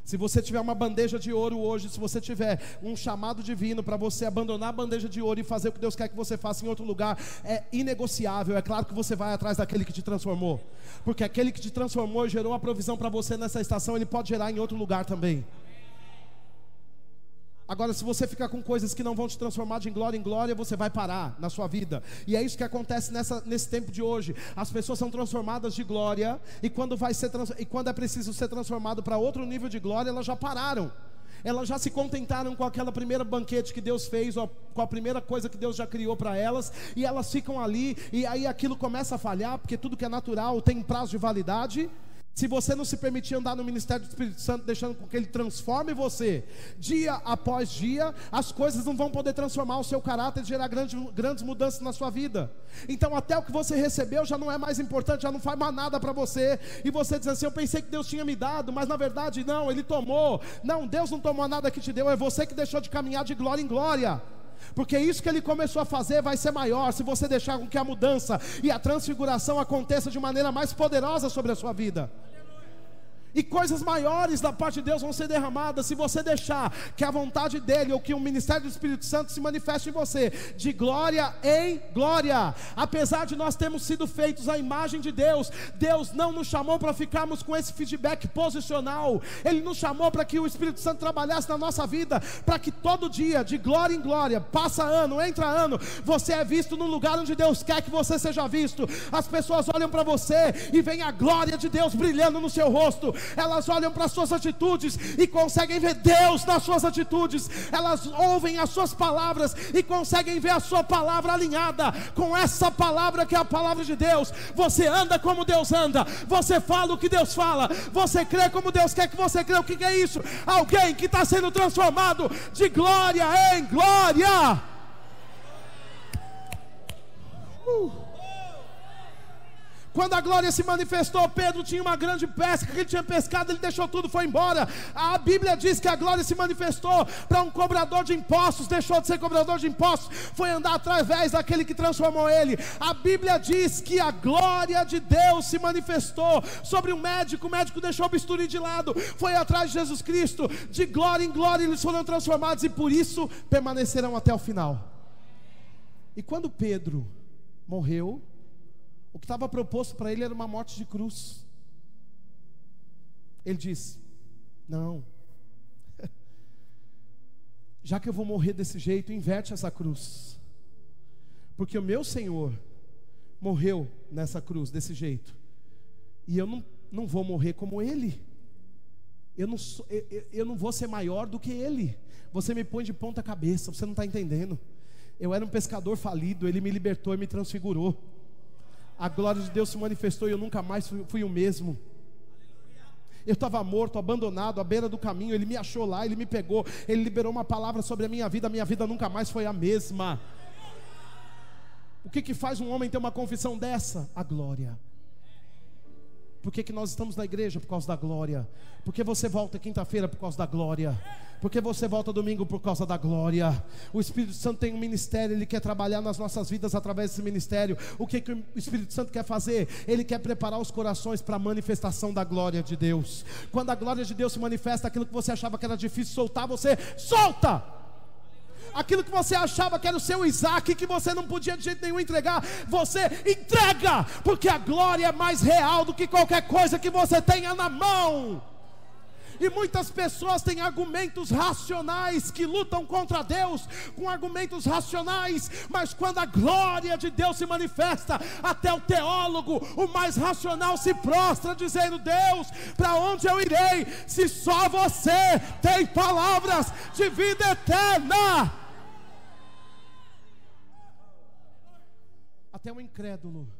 Se você tiver uma bandeja de ouro hoje, se você tiver um chamado divino para você abandonar a bandeja de ouro e fazer o que Deus quer que você faça em outro lugar, é inegociável. É claro que você vai atrás daquele que te transformou, porque aquele que te transformou e gerou a provisão para você nessa estação, ele pode gerar em outro lugar também. Agora, se você ficar com coisas que não vão te transformar de glória em glória, você vai parar na sua vida. E é isso que acontece nesse tempo de hoje. As pessoas são transformadas de glória, e quando é preciso ser transformado para outro nível de glória, elas já pararam. Elas já se contentaram com aquela primeira banquete que Deus fez, ou com a primeira coisa que Deus já criou para elas, e elas ficam ali, e aí aquilo começa a falhar, porque tudo que é natural tem prazo de validade. Se você não se permitir andar no ministério do Espírito Santo, deixando com que Ele transforme você, dia após dia, as coisas não vão poder transformar o seu caráter e gerar grandes mudanças na sua vida. Então até o que você recebeu já não é mais importante, já não faz mais nada para você. E você diz assim: eu pensei que Deus tinha me dado, mas na verdade não, Ele tomou. Não, Deus não tomou nada que te deu, é você que deixou de caminhar de glória em glória. Porque isso que Ele começou a fazer vai ser maior, se você deixar com que a mudança e a transfiguração aconteça de maneira mais poderosa sobre a sua vida. E coisas maiores da parte de Deus vão ser derramadas se você deixar que a vontade dEle, ou que o ministério do Espírito Santo se manifeste em você, de glória em glória. Apesar de nós termos sido feitos à imagem de Deus, Deus não nos chamou para ficarmos com esse feedback posicional. Ele nos chamou para que o Espírito Santo trabalhasse na nossa vida, para que todo dia, de glória em glória, passa ano, entra ano, você é visto no lugar onde Deus quer que você seja visto. As pessoas olham para você e veem a glória de Deus brilhando no seu rosto. elas olham para as suas atitudes e conseguem ver Deus nas suas atitudes, elas ouvem as suas palavras e conseguem ver a sua palavra alinhada com essa palavra que é a palavra de Deus. Você anda como Deus anda, você fala o que Deus fala, você crê como Deus quer que você crê. O que é isso? Alguém que está sendo transformado de glória em glória. Quando a glória se manifestou, Pedro tinha uma grande pesca que ele tinha pescado, ele deixou tudo, foi embora. A Bíblia diz que a glória se manifestou para um cobrador de impostos, deixou de ser cobrador de impostos, foi andar através daquele que transformou ele. A Bíblia diz que a glória de Deus se manifestou sobre um médico, o médico deixou o bisturi de lado, foi atrás de Jesus Cristo, de glória em glória eles foram transformados e por isso permanecerão até o final. E quando Pedro morreu, o que estava proposto para ele era uma morte de cruz. Ele disse: não, já que eu vou morrer desse jeito, inverte essa cruz, porque o meu Senhor morreu nessa cruz desse jeito, e eu não vou morrer como Ele. Eu não vou ser maior do que Ele. Você me põe de ponta cabeça, você não está entendendo. Eu era um pescador falido, Ele me libertou e me transfigurou. A glória de Deus se manifestou e eu nunca mais fui o mesmo. Eu estava morto, abandonado, à beira do caminho. Ele me achou lá, Ele me pegou, Ele liberou uma palavra sobre a minha vida nunca mais foi a mesma. O que faz um homem ter uma confissão dessa? A glória. Por que nós estamos na igreja? Por causa da glória. Por que você volta quinta-feira? Por causa da glória. Por que você volta domingo? Por causa da glória. O Espírito Santo tem um ministério, Ele quer trabalhar nas nossas vidas através desse ministério. O que o Espírito Santo quer fazer? Ele quer preparar os corações para a manifestação da glória de Deus. Quando a glória de Deus se manifesta, aquilo que você achava que era difícil soltar, você solta! Aquilo que você achava que era o seu Isaac, que você não podia de jeito nenhum entregar, você entrega, porque a glória é mais real do que qualquer coisa que você tenha na mão. E muitas pessoas têm argumentos racionais que lutam contra Deus com argumentos racionais, mas quando a glória de Deus se manifesta, até o teólogo, o mais racional, se prostra dizendo: Deus, para onde eu irei, se só você tem palavras de vida eterna? Até o incrédulo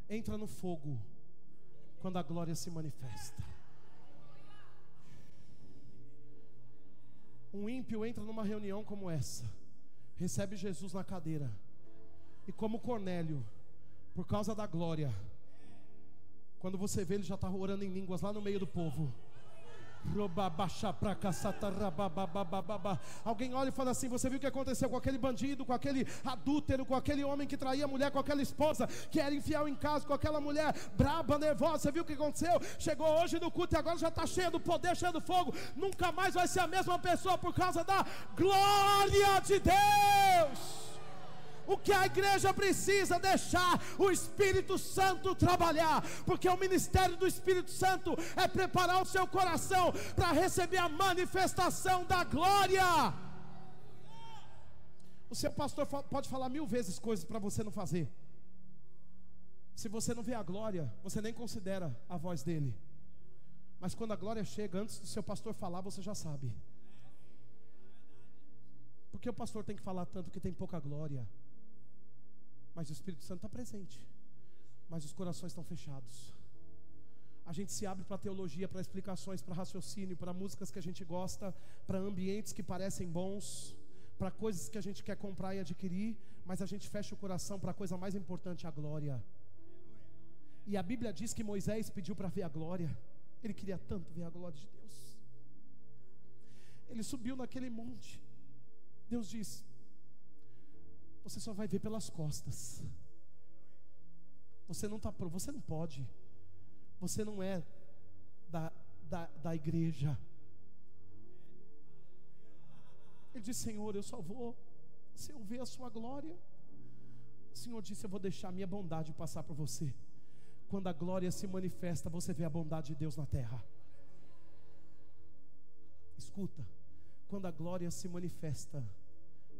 entra no fogo quando a glória se manifesta. Um ímpio entra numa reunião como essa, recebe Jesus na cadeira, e como Cornélio, por causa da glória, quando você vê, ele já está orando em línguas lá no meio do povo. Alguém olha e fala assim: você viu o que aconteceu com aquele bandido, com aquele adúltero, com aquele homem que traía a mulher, com aquela esposa que era infiel em casa, com aquela mulher braba, nervosa? Você viu o que aconteceu? Chegou hoje no culto e agora já está cheio do poder, cheio do fogo. Nunca mais vai ser a mesma pessoa por causa da glória de Deus. O que a igreja precisa deixar o Espírito Santo trabalhar, porque o ministério do Espírito Santo é preparar o seu coração para receber a manifestação da glória. O seu pastor pode falar 1000 vezes coisas para você não fazer. Se você não vê a glória, você nem considera a voz dele. Mas quando a glória chega, antes do seu pastor falar, você já sabe. Porque o pastor tem que falar tanto que tem pouca glória? Mas o Espírito Santo está presente, mas os corações estão fechados. A gente se abre para teologia, para explicações, para raciocínio, para músicas que a gente gosta, para ambientes que parecem bons, para coisas que a gente quer comprar e adquirir, mas a gente fecha o coração para a coisa mais importante, a glória. E a Bíblia diz que Moisés pediu para ver a glória. Ele queria tanto ver a glória de Deus. Ele subiu naquele monte. Deus disse: você só vai ver pelas costas. Você não está pronto, você não pode. Você não é da igreja. Ele disse: Senhor, eu só vou se eu ver a sua glória. O Senhor disse: eu vou deixar a minha bondade passar por você. Quando a glória se manifesta, você vê a bondade de Deus na terra. Escuta, quando a glória se manifesta,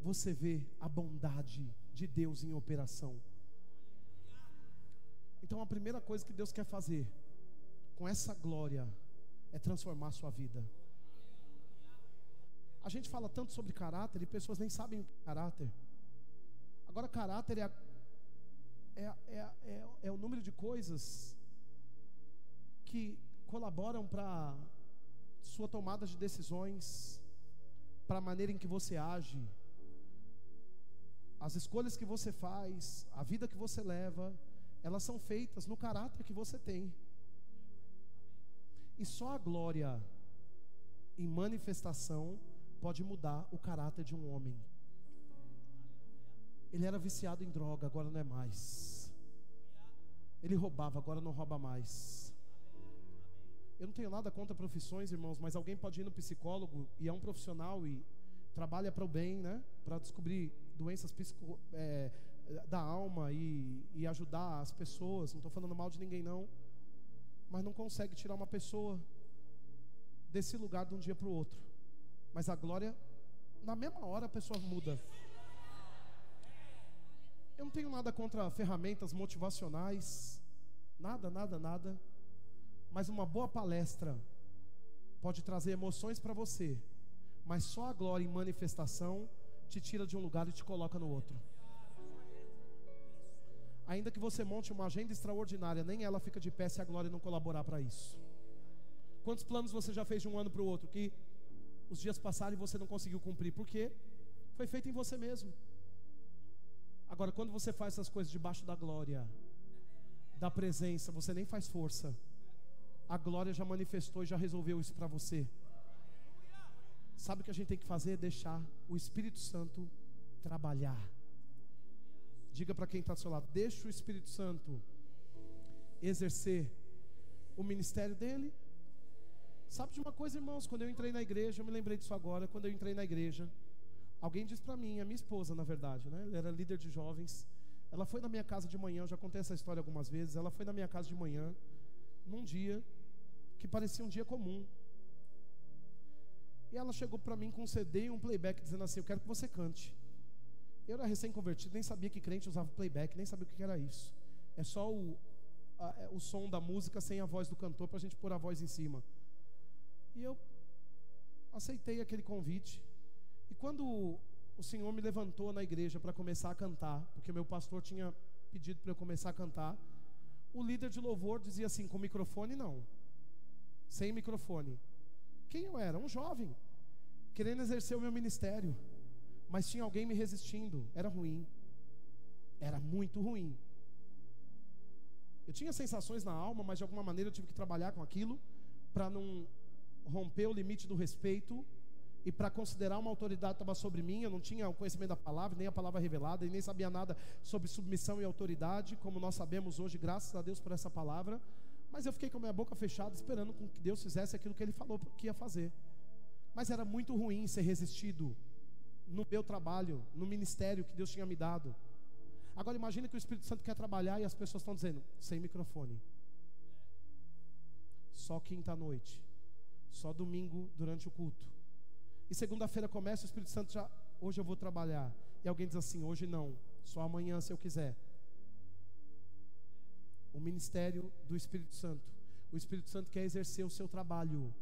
você vê a bondade de Deus em operação. Então a primeira coisa que Deus quer fazer com essa glória é transformar a sua vida. A gente fala tanto sobre caráter e pessoas nem sabem o que é caráter. Agora, caráter é o número de coisas que colaboram para sua tomada de decisões, para a maneira em que você age, as escolhas que você faz, a vida que você leva, elas são feitas no caráter que você tem. E só a glória em manifestação pode mudar o caráter de um homem. Ele era viciado em droga, agora não é mais. Ele roubava, agora não rouba mais. Eu não tenho nada contra profissões, irmãos, mas alguém pode ir no psicólogo e é um profissional e trabalha para o bem, né? Para descobrir doenças da alma e ajudar as pessoas. Não estou falando mal de ninguém não, mas não consegue tirar uma pessoa desse lugar de um dia para o outro. Mas a glória, na mesma hora a pessoa muda. Eu não tenho nada contra ferramentas motivacionais, nada. Mas uma boa palestra pode trazer emoções para você, mas só a glória em manifestação te tira de um lugar e te coloca no outro. Ainda que você monte uma agenda extraordinária, nem ela fica de pé se a glória não colaborar para isso. Quantos planos você já fez de um ano para o outro que os dias passaram e você não conseguiu cumprir? Por quê? Foi feito em você mesmo. Agora, quando você faz essas coisas debaixo da glória, da presença, você nem faz força. A glória já manifestou e já resolveu isso para você. Sabe o que a gente tem que fazer? Deixar o Espírito Santo trabalhar. Diga para quem está do seu lado: deixa o Espírito Santo exercer o ministério dele. Sabe de uma coisa, irmãos? Quando eu entrei na igreja, eu me lembrei disso agora. Quando eu entrei na igreja, alguém disse para mim, a minha esposa na verdade, né? Ela era líder de jovens. Ela foi na minha casa de manhã, eu já contei essa história algumas vezes. Ela foi na minha casa de manhã, num dia que parecia um dia comum. E ela chegou para mim com um CD e um playback dizendo assim: eu quero que você cante. Eu era recém-convertido, nem sabia que crente usava playback, nem sabia o que era isso. É só o som da música sem a voz do cantor para a gente pôr a voz em cima. E eu aceitei aquele convite. E quando o Senhor me levantou na igreja para começar a cantar, porque meu pastor tinha pedido para eu começar a cantar, o líder de louvor dizia assim: com microfone não, sem microfone. Quem eu era? Um jovem querendo exercer o meu ministério, mas tinha alguém me resistindo. Era ruim, era muito ruim. Eu tinha sensações na alma, mas de alguma maneira eu tive que trabalhar com aquilo para não romper o limite do respeito e para considerar uma autoridade que estava sobre mim. Eu não tinha o conhecimento da palavra, nem a palavra revelada, e nem sabia nada sobre submissão e autoridade, como nós sabemos hoje, graças a Deus por essa palavra. Mas eu fiquei com a minha boca fechada, esperando que Deus fizesse aquilo que Ele falou que ia fazer. Mas era muito ruim ser resistido no meu trabalho, no ministério que Deus tinha me dado. Agora imagine que o Espírito Santo quer trabalhar e as pessoas estão dizendo: sem microfone, só quinta-noite, só domingo durante o culto. E segunda-feira começa, o Espírito Santo já: hoje eu vou trabalhar. E alguém diz assim: hoje não, só amanhã se eu quiser. O ministério do Espírito Santo. O Espírito Santo quer exercer o seu trabalho.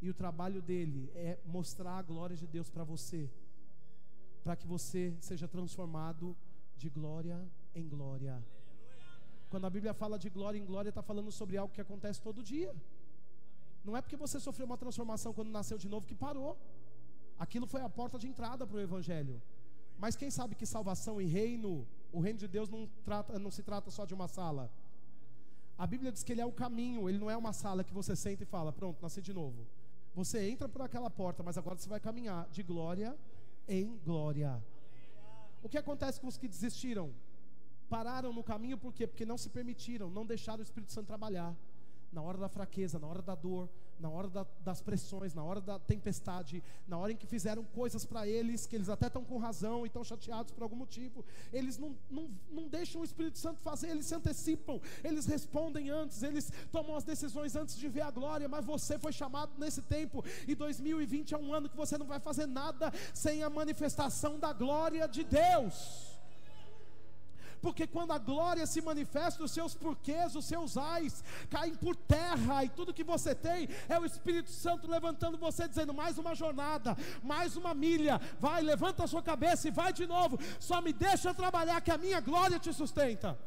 E o trabalho dele é mostrar a glória de Deus para você, para que você seja transformado de glória em glória. Quando a Bíblia fala de glória em glória, está falando sobre algo que acontece todo dia. Não é porque você sofreu uma transformação quando nasceu de novo que parou. Aquilo foi a porta de entrada para o Evangelho. Mas quem sabe que salvação e reino, o reino de Deus não se trata só de uma sala. A Bíblia diz que Ele é o caminho. Ele não é uma sala que você senta e fala: pronto, nasci de novo. Você entra por aquela porta, mas agora você vai caminhar de glória em glória. O que acontece com os que desistiram? Pararam no caminho, por quê? Porque não se permitiram, não deixaram o Espírito Santo trabalhar. Na hora da fraqueza, na hora da dor, na hora das pressões, na hora da tempestade, na hora em que fizeram coisas para eles, que eles até estão com razão e estão chateados por algum motivo, eles não deixam o Espírito Santo fazer, eles se antecipam, eles respondem antes, eles tomam as decisões antes de ver a glória. Mas você foi chamado nesse tempo, e 2020 é um ano que você não vai fazer nada sem a manifestação da glória de Deus. Porque quando a glória se manifesta, os seus porquês, os seus ais caem por terra, e tudo que você tem é o Espírito Santo levantando você, dizendo: mais uma jornada, mais uma milha, vai, levanta a sua cabeça e vai de novo, só me deixa trabalhar que a minha glória te sustenta.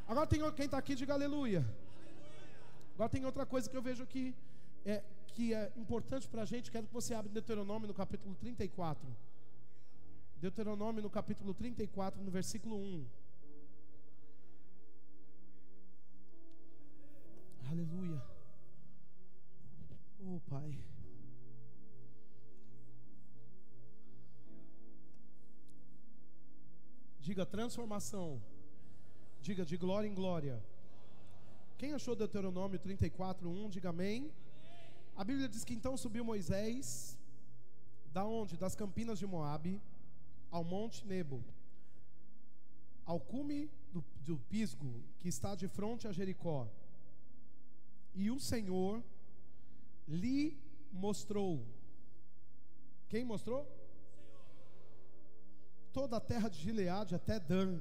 Agora tem quem está aqui, diga aleluia. Agora tem outra coisa que eu vejo aqui, que é importante para a gente. Quero que você abra Deuteronômio no capítulo 34. Deuteronômio no capítulo 34, no versículo 1. Aleluia. Oh, Pai. Diga transformação. Diga de glória em glória. Quem achou Deuteronômio 34, 1, diga amém. A Bíblia diz que então subiu Moisés, da onde? Das campinas de Moabe, ao monte Nebo, ao cume do Pisgo, que está de frente a Jericó. E o Senhor lhe mostrou. Quem mostrou? Toda a terra de Gileade até Dan,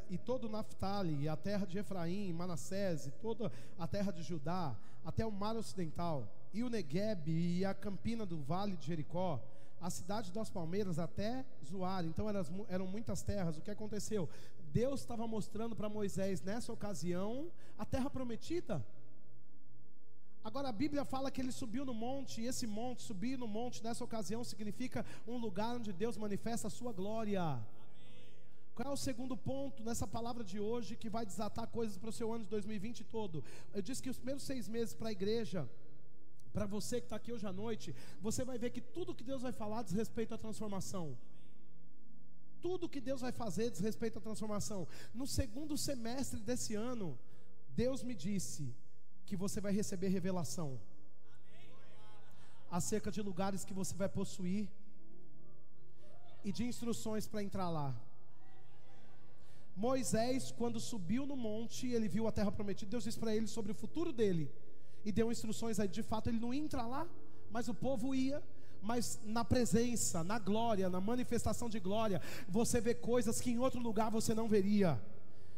e todo o Naftali, e a terra de Efraim, Manassés, e toda a terra de Judá, até o mar ocidental, e o Neguebe, e a campina do vale de Jericó, a cidade das palmeiras até Zoar. Então eram muitas terras. O que aconteceu? Deus estava mostrando para Moisés, nessa ocasião, a terra prometida. Agora a Bíblia fala que ele subiu no monte, e esse monte, subir no monte nessa ocasião, significa um lugar onde Deus manifesta a sua glória. Qual é o segundo ponto nessa palavra de hoje que vai desatar coisas para o seu ano de 2020 todo? Eu disse que os primeiros 6 meses para a igreja, para você que está aqui hoje à noite, você vai ver que tudo que Deus vai falar diz respeito à transformação. Tudo que Deus vai fazer diz respeito à transformação. No segundo semestre desse ano, Deus me disse que você vai receber revelação acerca de lugares que você vai possuir e de instruções para entrar lá. Moisés, quando subiu no monte, ele viu a terra prometida. Deus disse para ele sobre o futuro dele e deu instruções aí. De fato ele não ia entrar lá, mas o povo ia. Mas na presença, na glória, na manifestação de glória, você vê coisas que em outro lugar você não veria.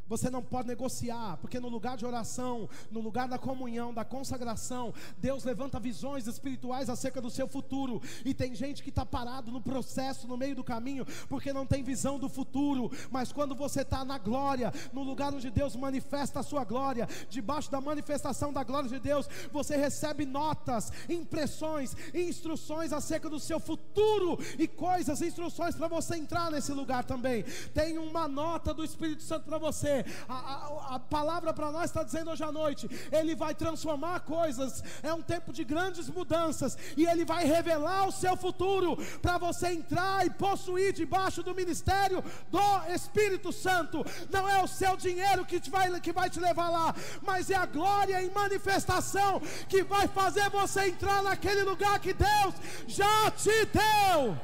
Você não pode negociar, porque no lugar de oração, no lugar da comunhão, da consagração, Deus levanta visões espirituais acerca do seu futuro. E tem gente que está parado no processo, no meio do caminho, porque não tem visão do futuro. Mas quando você está na glória, no lugar onde Deus manifesta a sua glória, debaixo da manifestação da glória de Deus, você recebe notas, impressões, instruções acerca do seu futuro e coisas, instruções para você entrar nesse lugar também. Tem uma nota do Espírito Santo para você. A palavra para nós está dizendo hoje à noite: Ele vai transformar coisas. É um tempo de grandes mudanças, e Ele vai revelar o seu futuro para você entrar e possuir debaixo do ministério do Espírito Santo. Não é o seu dinheiro que vai te levar lá, mas é a glória em manifestação que vai fazer você entrar naquele lugar que Deus já te deu.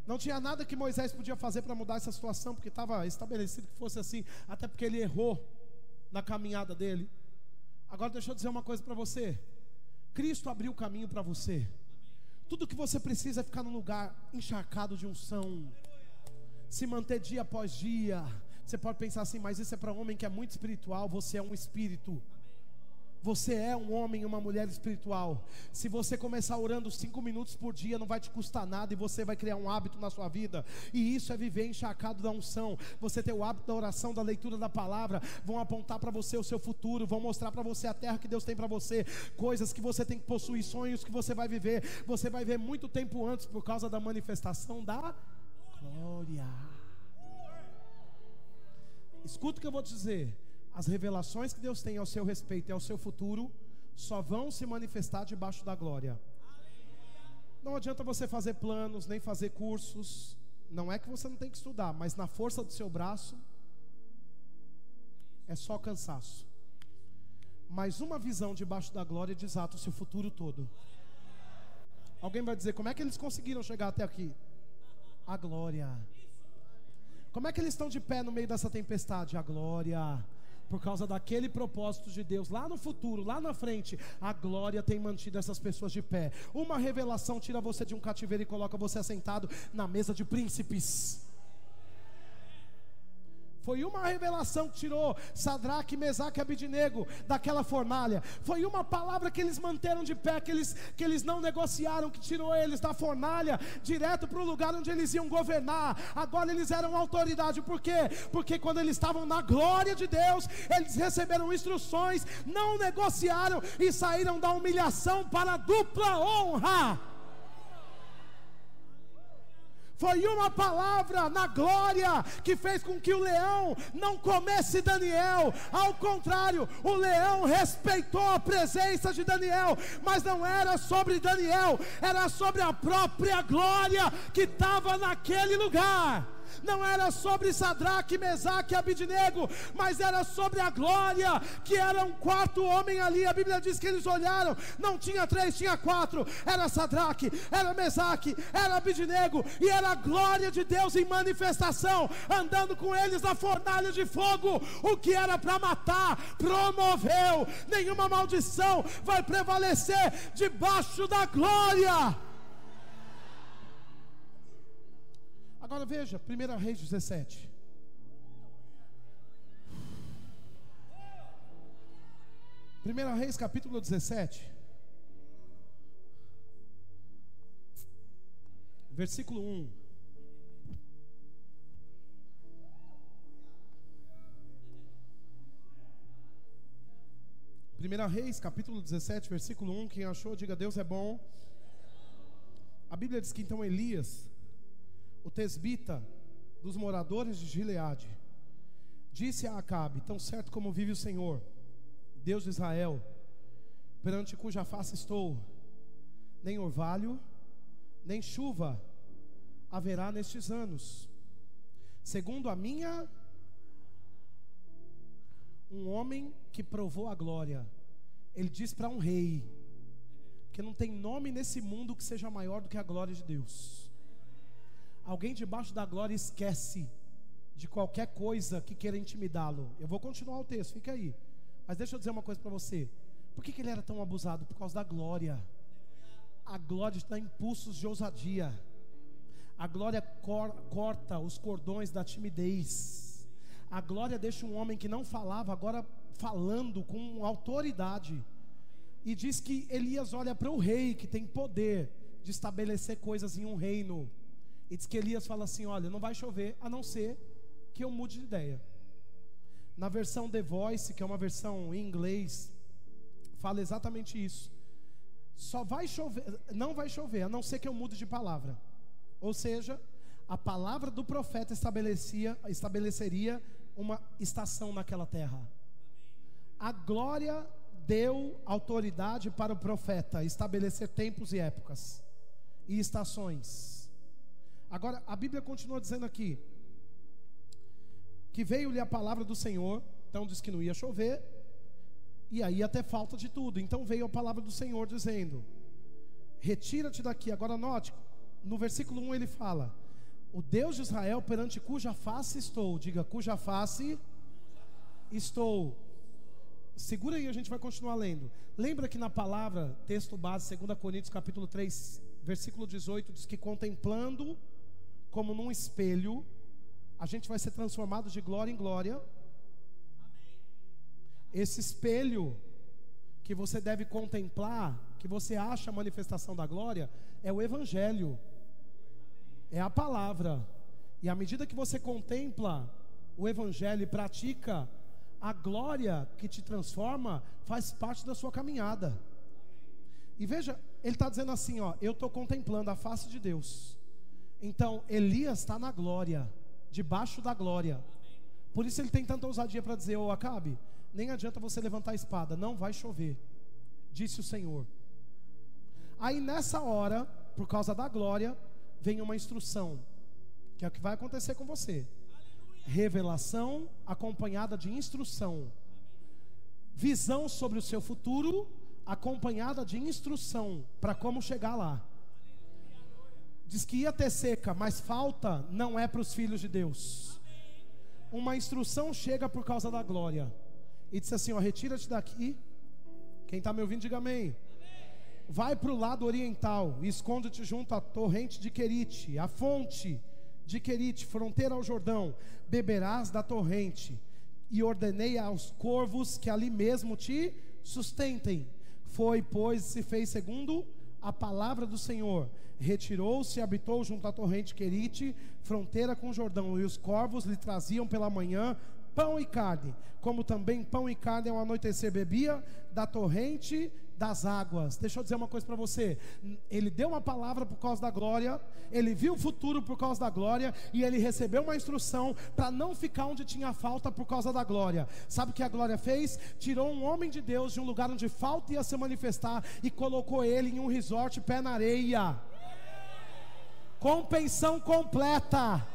Não tinha nada que Moisés podia fazer para mudar essa situação, porque estava estabelecido que fosse assim, até porque ele errou na caminhada dele. Agora deixa eu dizer uma coisa para você: Cristo abriu o caminho para você. Tudo que você precisa é ficar num lugar encharcado de unção, se manter dia após dia. Você pode pensar assim: mas isso é para um homem que é muito espiritual. Você é um espírito. Você é um homem e uma mulher espiritual. Se você começar orando 5 minutos por dia, não vai te custar nada, e você vai criar um hábito na sua vida. E isso é viver encharcado da unção. Você ter o hábito da oração, da leitura da palavra, vão apontar para você o seu futuro, vão mostrar para você a terra que Deus tem para você, coisas que você tem que possuir, sonhos que você vai viver. Você vai ver muito tempo antes, por causa da manifestação da glória. Escuta o que eu vou te dizer: as revelações que Deus tem ao seu respeito e ao seu futuro só vão se manifestar debaixo da glória. Não adianta você fazer planos, nem fazer cursos. Não é que você não tem que estudar, mas na força do seu braço é só cansaço. Mas uma visão debaixo da glória desata o seu futuro todo. Alguém vai dizer: como é que eles conseguiram chegar até aqui? A glória. Como é que eles estão de pé no meio dessa tempestade? A glória. por causa daquele propósito de Deus, lá no futuro, lá na frente, a glória tem mantido essas pessoas de pé. Uma revelação tira você de um cativeiro e coloca você assentado na mesa de príncipes. Foi uma revelação que tirou Sadraque, Mesaque e Abidnego daquela fornalha. Foi uma palavra que eles manteram de pé, que eles não negociaram, que tirou eles da fornalha direto para o lugar onde eles iam governar. Agora eles eram autoridade. Por quê? Porque quando eles estavam na glória de Deus, eles receberam instruções, não negociaram e saíram da humilhação para a dupla honra. Foi uma palavra na glória que fez com que o leão não comesse Daniel. Ao contrário, o leão respeitou a presença de Daniel. Mas não era sobre Daniel, era sobre a própria glória que estava naquele lugar. Não era sobre Sadraque, Mesaque e Abidnego, mas era sobre a glória, que era um quarto homem ali. A Bíblia diz que eles olharam, não tinha 3, tinha 4. Era Sadraque, era Mesaque, era Abidnego, e era a glória de Deus em manifestação, andando com eles na fornalha de fogo. O que era para matar, promoveu. Nenhuma maldição vai prevalecer debaixo da glória. Agora veja, 1 Reis 17. Primeira Reis, capítulo 17. Versículo 1. Primeira Reis, capítulo 17, versículo 1. Quem achou, diga: Deus é bom. A Bíblia diz que então Elias, o tesbita dos moradores de Gileade, disse a Acabe: tão certo como vive o Senhor, Deus de Israel, perante cuja face estou, nem orvalho, nem chuva haverá nestes anos, segundo a minha. Um homem que provou a glória, ele diz para um rei, que não tem nome nesse mundo que seja maior do que a glória de Deus. Alguém debaixo da glória esquece de qualquer coisa que queira intimidá-lo. Eu vou continuar o texto, fica aí. Mas deixa eu dizer uma coisa para você. Por que ele era tão abusado? Por causa da glória. A glória dá impulsos de ousadia. A glória corta os cordões da timidez. A glória deixa um homem que não falava, agora falando com autoridade. E diz que Elias olha para o rei, que tem poder de estabelecer coisas em um reino. E diz que Elias fala assim: olha, não vai chover, a não ser que eu mude de ideia. Na versão The Voice, que é uma versão em inglês, fala exatamente isso. Só vai chover, não vai chover, a não ser que eu mude de palavra. Ou seja, a palavra do profeta estabeleceria uma estação naquela terra. A glória deu autoridade para o profeta estabelecer tempos e épocas e estações. Agora, a Bíblia continua dizendo aqui que veio-lhe a palavra do Senhor. Então diz que não ia chover, e aí ia ter falta de tudo. Então veio a palavra do Senhor dizendo: retira-te daqui. Agora note, no versículo 1 ele fala: o Deus de Israel, perante cuja face estou. Diga: cuja face estou. Segura aí, a gente vai continuar lendo. Lembra que na palavra, texto base, 2 Coríntios capítulo 3, versículo 18, diz que contemplando como num espelho, a gente vai ser transformado de glória em glória. Esse espelho que você deve contemplar, que você acha a manifestação da glória, é o Evangelho, é a palavra. E à medida que você contempla o Evangelho e pratica, a glória que te transforma faz parte da sua caminhada. E veja, ele está dizendo assim, ó: eu estou contemplando a face de Deus. Então Elias está na glória, debaixo da glória. Por isso ele tem tanta ousadia para dizer: ô Acabe, nem adianta você levantar a espada, não vai chover, disse o Senhor. Aí nessa hora, por causa da glória, vem uma instrução, que é o que vai acontecer com você. Revelação acompanhada de instrução. Visão sobre o seu futuro acompanhada de instrução para como chegar lá. Diz que ia ter seca, mas falta não é para os filhos de Deus. Uma instrução chega por causa da glória. e disse assim, ó, retira-te daqui. Quem está me ouvindo, diga amém. Vai para o lado oriental e esconde-te junto à torrente de Querite, a fonte de Querite, fronteira ao Jordão. Beberás da torrente. E ordenei aos corvos que ali mesmo te sustentem. Foi, pois, se fez segundo a palavra do Senhor. Retirou-se e habitou junto à torrente de Querite, fronteira com o Jordão. E os corvos lhe traziam pela manhã pão e carne, como também pão e carne ao anoitecer bebia da torrente das águas. Deixa eu dizer uma coisa para você. Ele deu uma palavra por causa da glória, ele viu o futuro por causa da glória, e ele recebeu uma instrução para não ficar onde tinha falta por causa da glória. Sabe o que a glória fez? Tirou um homem de Deus de um lugar onde falta ia se manifestar e colocou ele em um resort pé na areia, com pensão completa.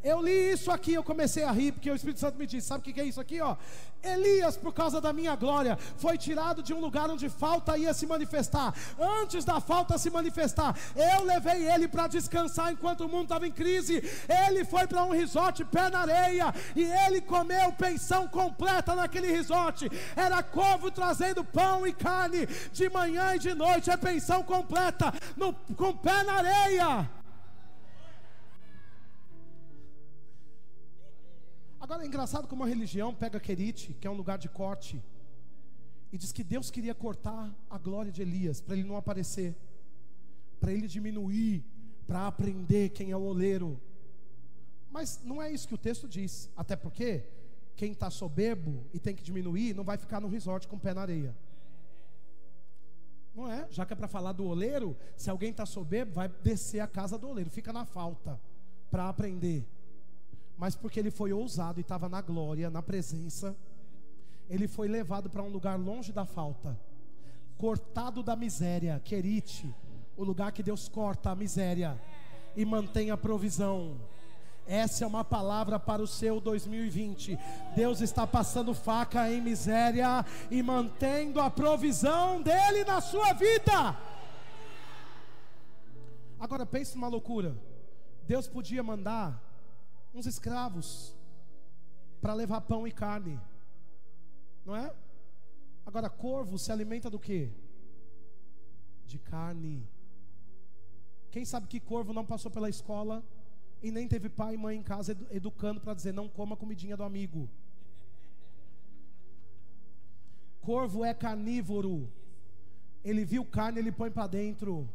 Eu li isso aqui, eu comecei a rir, porque o Espírito Santo me disse, sabe o que é isso aqui, ó? Elias, por causa da minha glória, foi tirado de um lugar onde falta ia se manifestar. Antes da falta se manifestar, eu levei ele para descansar enquanto o mundo estava em crise. Ele foi para um resort pé na areia, e ele comeu pensão completa naquele resort. Era corvo trazendo pão e carne, de manhã e de noite, é pensão completa, com pé na areia. Agora é engraçado como a religião pega Querite, que é um lugar de corte, e diz que Deus queria cortar a glória de Elias, para ele não aparecer, para ele diminuir, para aprender quem é o oleiro. Mas não é isso que o texto diz, até porque quem está soberbo e tem que diminuir, não vai ficar no resort com o pé na areia. Não é? Já que é para falar do oleiro, se alguém está soberbo, vai descer a casa do oleiro, fica na falta, para aprender. Mas porque ele foi ousado e estava na glória, na presença, ele foi levado para um lugar longe da falta, cortado da miséria. Querite, o lugar que Deus corta a miséria e mantém a provisão. Essa é uma palavra para o seu 2020. Deus está passando faca em miséria e mantendo a provisão dele na sua vida. Agora pense numa loucura. Deus podia mandar uns escravos para levar pão e carne, não é? Agora, corvo se alimenta do quê? De carne. Quem sabe que corvo não passou pela escola e nem teve pai e mãe em casa educando para dizer, não coma a comidinha do amigo. Corvo é carnívoro. Ele viu carne, ele põe para dentro.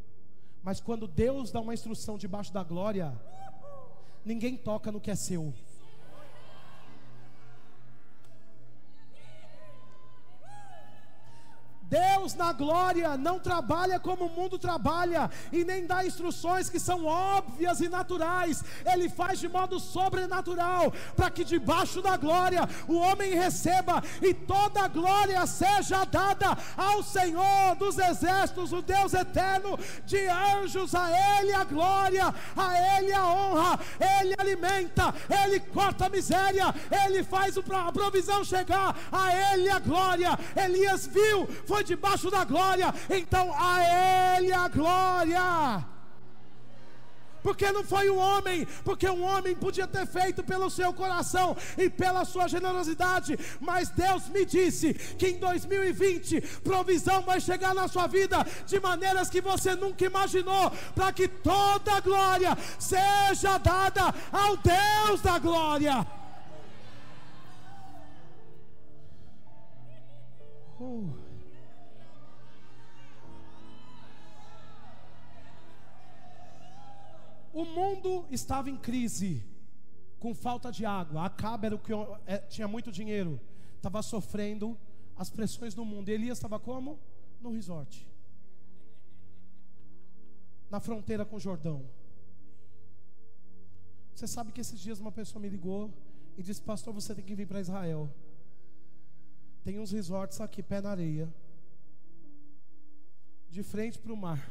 Mas quando Deus dá uma instrução debaixo da glória, ninguém toca no que é seu. Deus na glória não trabalha como o mundo trabalha, e nem dá instruções que são óbvias e naturais. Ele faz de modo sobrenatural, para que debaixo da glória o homem receba, e toda a glória seja dada ao Senhor dos exércitos, o Deus eterno de anjos. A Ele a glória, a Ele a honra. Ele alimenta, Ele corta a miséria, Ele faz a provisão chegar. A Ele a glória. Elias viu, foi debaixo da glória, então a Ele a glória. Porque não foi o homem, porque o homem podia ter feito pelo seu coração e pela sua generosidade, mas Deus me disse que em 2020 provisão vai chegar na sua vida de maneiras que você nunca imaginou, para que toda a glória seja dada ao Deus da glória. O mundo estava em crise, com falta de água. Acabe era o que tinha muito dinheiro, estava sofrendo as pressões do mundo. Elias estava como? No resort, na fronteira com o Jordão. Você sabe que esses dias uma pessoa me ligou e disse: pastor, você tem que vir para Israel. Tem uns resorts aqui, pé na areia, de frente para o mar,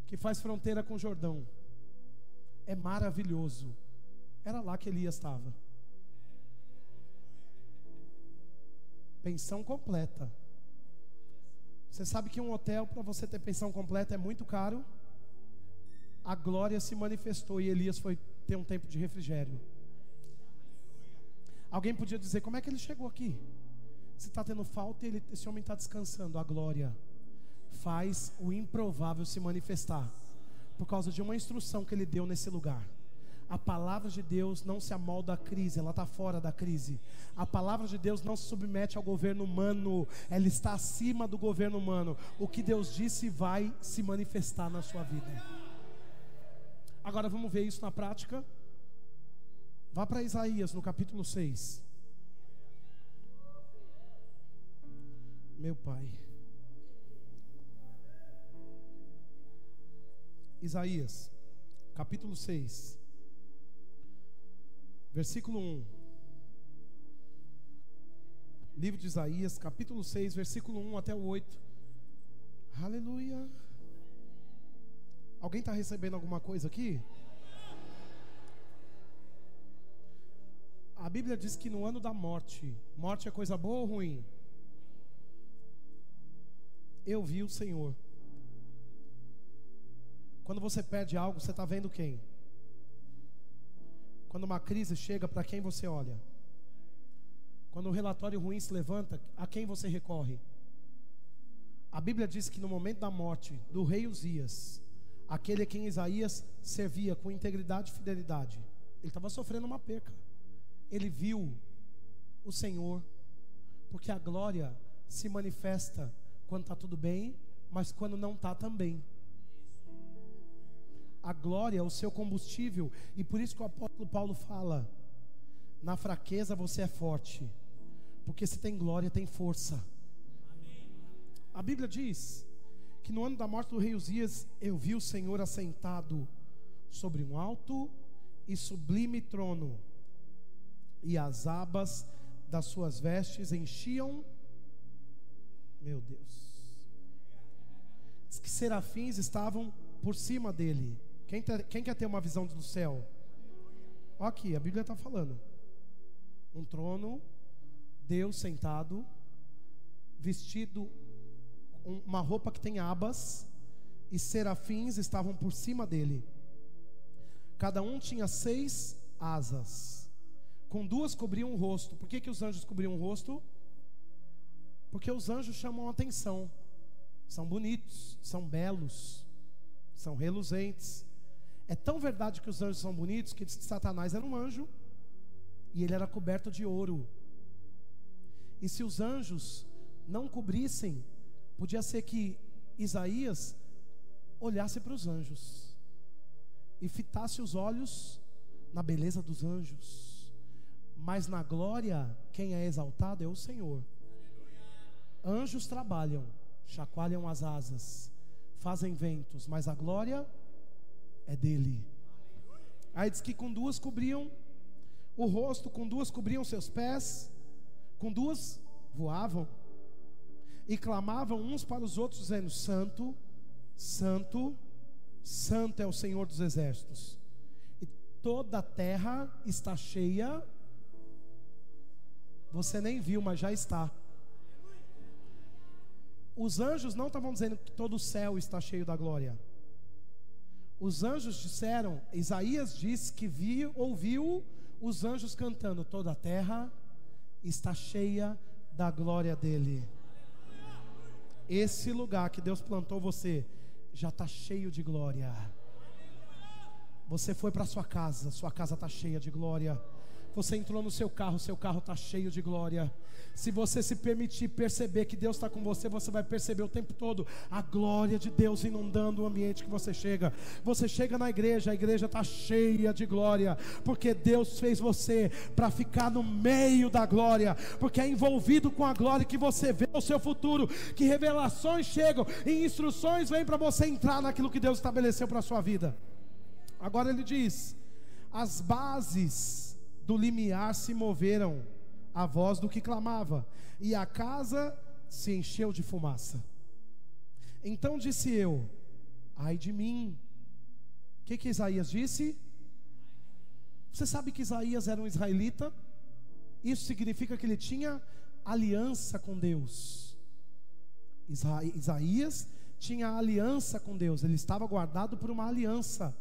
que faz fronteira com o Jordão. É maravilhoso. Era lá que Elias estava. Pensão completa. Você sabe que um hotel, para você ter pensão completa, é muito caro. A glória se manifestou e Elias foi ter um tempo de refrigério. Alguém podia dizer: como é que ele chegou aqui? Se está tendo falta e esse homem está descansando. A glória faz o improvável se manifestar, por causa de uma instrução que ele deu nesse lugar. A palavra de Deus não se amolda à crise, ela está fora da crise. A palavra de Deus não se submete ao governo humano, ela está acima do governo humano. O que Deus disse vai se manifestar na sua vida. Agora vamos ver isso na prática. Vá para Isaías no capítulo 6. Meu Pai. Isaías, capítulo 6, versículo 1. Livro de Isaías, capítulo 6, versículo 1 até o 8. Aleluia. Alguém está recebendo alguma coisa aqui? A Bíblia diz que no ano da morte, morte é coisa boa ou ruim? Eu vi o Senhor. Quando você perde algo, você está vendo quem? Quando uma crise chega, para quem você olha? Quando um relatório ruim se levanta, a quem você recorre? A Bíblia diz que no momento da morte do rei Uzias, aquele a quem Isaías servia com integridade e fidelidade, ele estava sofrendo uma perca. Ele viu o Senhor, porque a glória se manifesta quando está tudo bem, mas quando não está também. A glória é o seu combustível, e por isso que o apóstolo Paulo fala: na fraqueza você é forte, porque se tem glória tem força. A Bíblia diz que no ano da morte do rei Uzias, eu vi o Senhor assentado sobre um alto e sublime trono, e as abas das suas vestes enchiam, meu Deus, diz que serafins estavam por cima dele. Quem quer ter uma visão do céu? Olha aqui, a Bíblia está falando. Um trono, Deus sentado, vestido uma roupa que tem abas, e serafins estavam por cima dele. Cada um tinha 6 asas, com 2 cobriam o rosto. Por que os anjos cobriam o rosto? Porque os anjos chamam a atenção. São bonitos, são belos, são reluzentes. É tão verdade que os anjos são bonitos que diz que Satanás era um anjo e ele era coberto de ouro. E se os anjos não cobrissem, podia ser que Isaías olhasse para os anjos e fitasse os olhos na beleza dos anjos. Mas na glória, quem é exaltado é o Senhor. Anjos trabalham, chacoalham as asas, fazem ventos, mas a glória é dele. Aí diz que com 2 cobriam o rosto, com 2 cobriam seus pés, com 2 voavam e clamavam uns para os outros, dizendo: Santo, Santo, Santo é o Senhor dos exércitos, e toda a terra está cheia. Você nem viu, mas já está. Os anjos não estavam dizendo que todo o céu está cheio da glória. Os anjos disseram, Isaías disse que ouviu os anjos cantando: toda a terra está cheia da glória dele. Esse lugar que Deus plantou você já está cheio de glória. Você foi para sua casa está cheia de glória. Você entrou no seu carro está cheio de glória. Se você se permitir perceber que Deus está com você, você vai perceber o tempo todo a glória de Deus inundando o ambiente que você chega. Você chega na igreja, a igreja está cheia de glória, porque Deus fez você para ficar no meio da glória, porque é envolvido com a glória que você vê o seu futuro, que revelações chegam e instruções vêm para você entrar naquilo que Deus estabeleceu para a sua vida. Agora ele diz: as bases do limiar se moveram à voz do que clamava, e a casa se encheu de fumaça. Então disse eu: ai de mim. O que Isaías disse? Você sabe que Isaías era um israelita? Isso significa que ele tinha aliança com Deus. Isaías tinha aliança com Deus, ele estava guardado por uma aliança.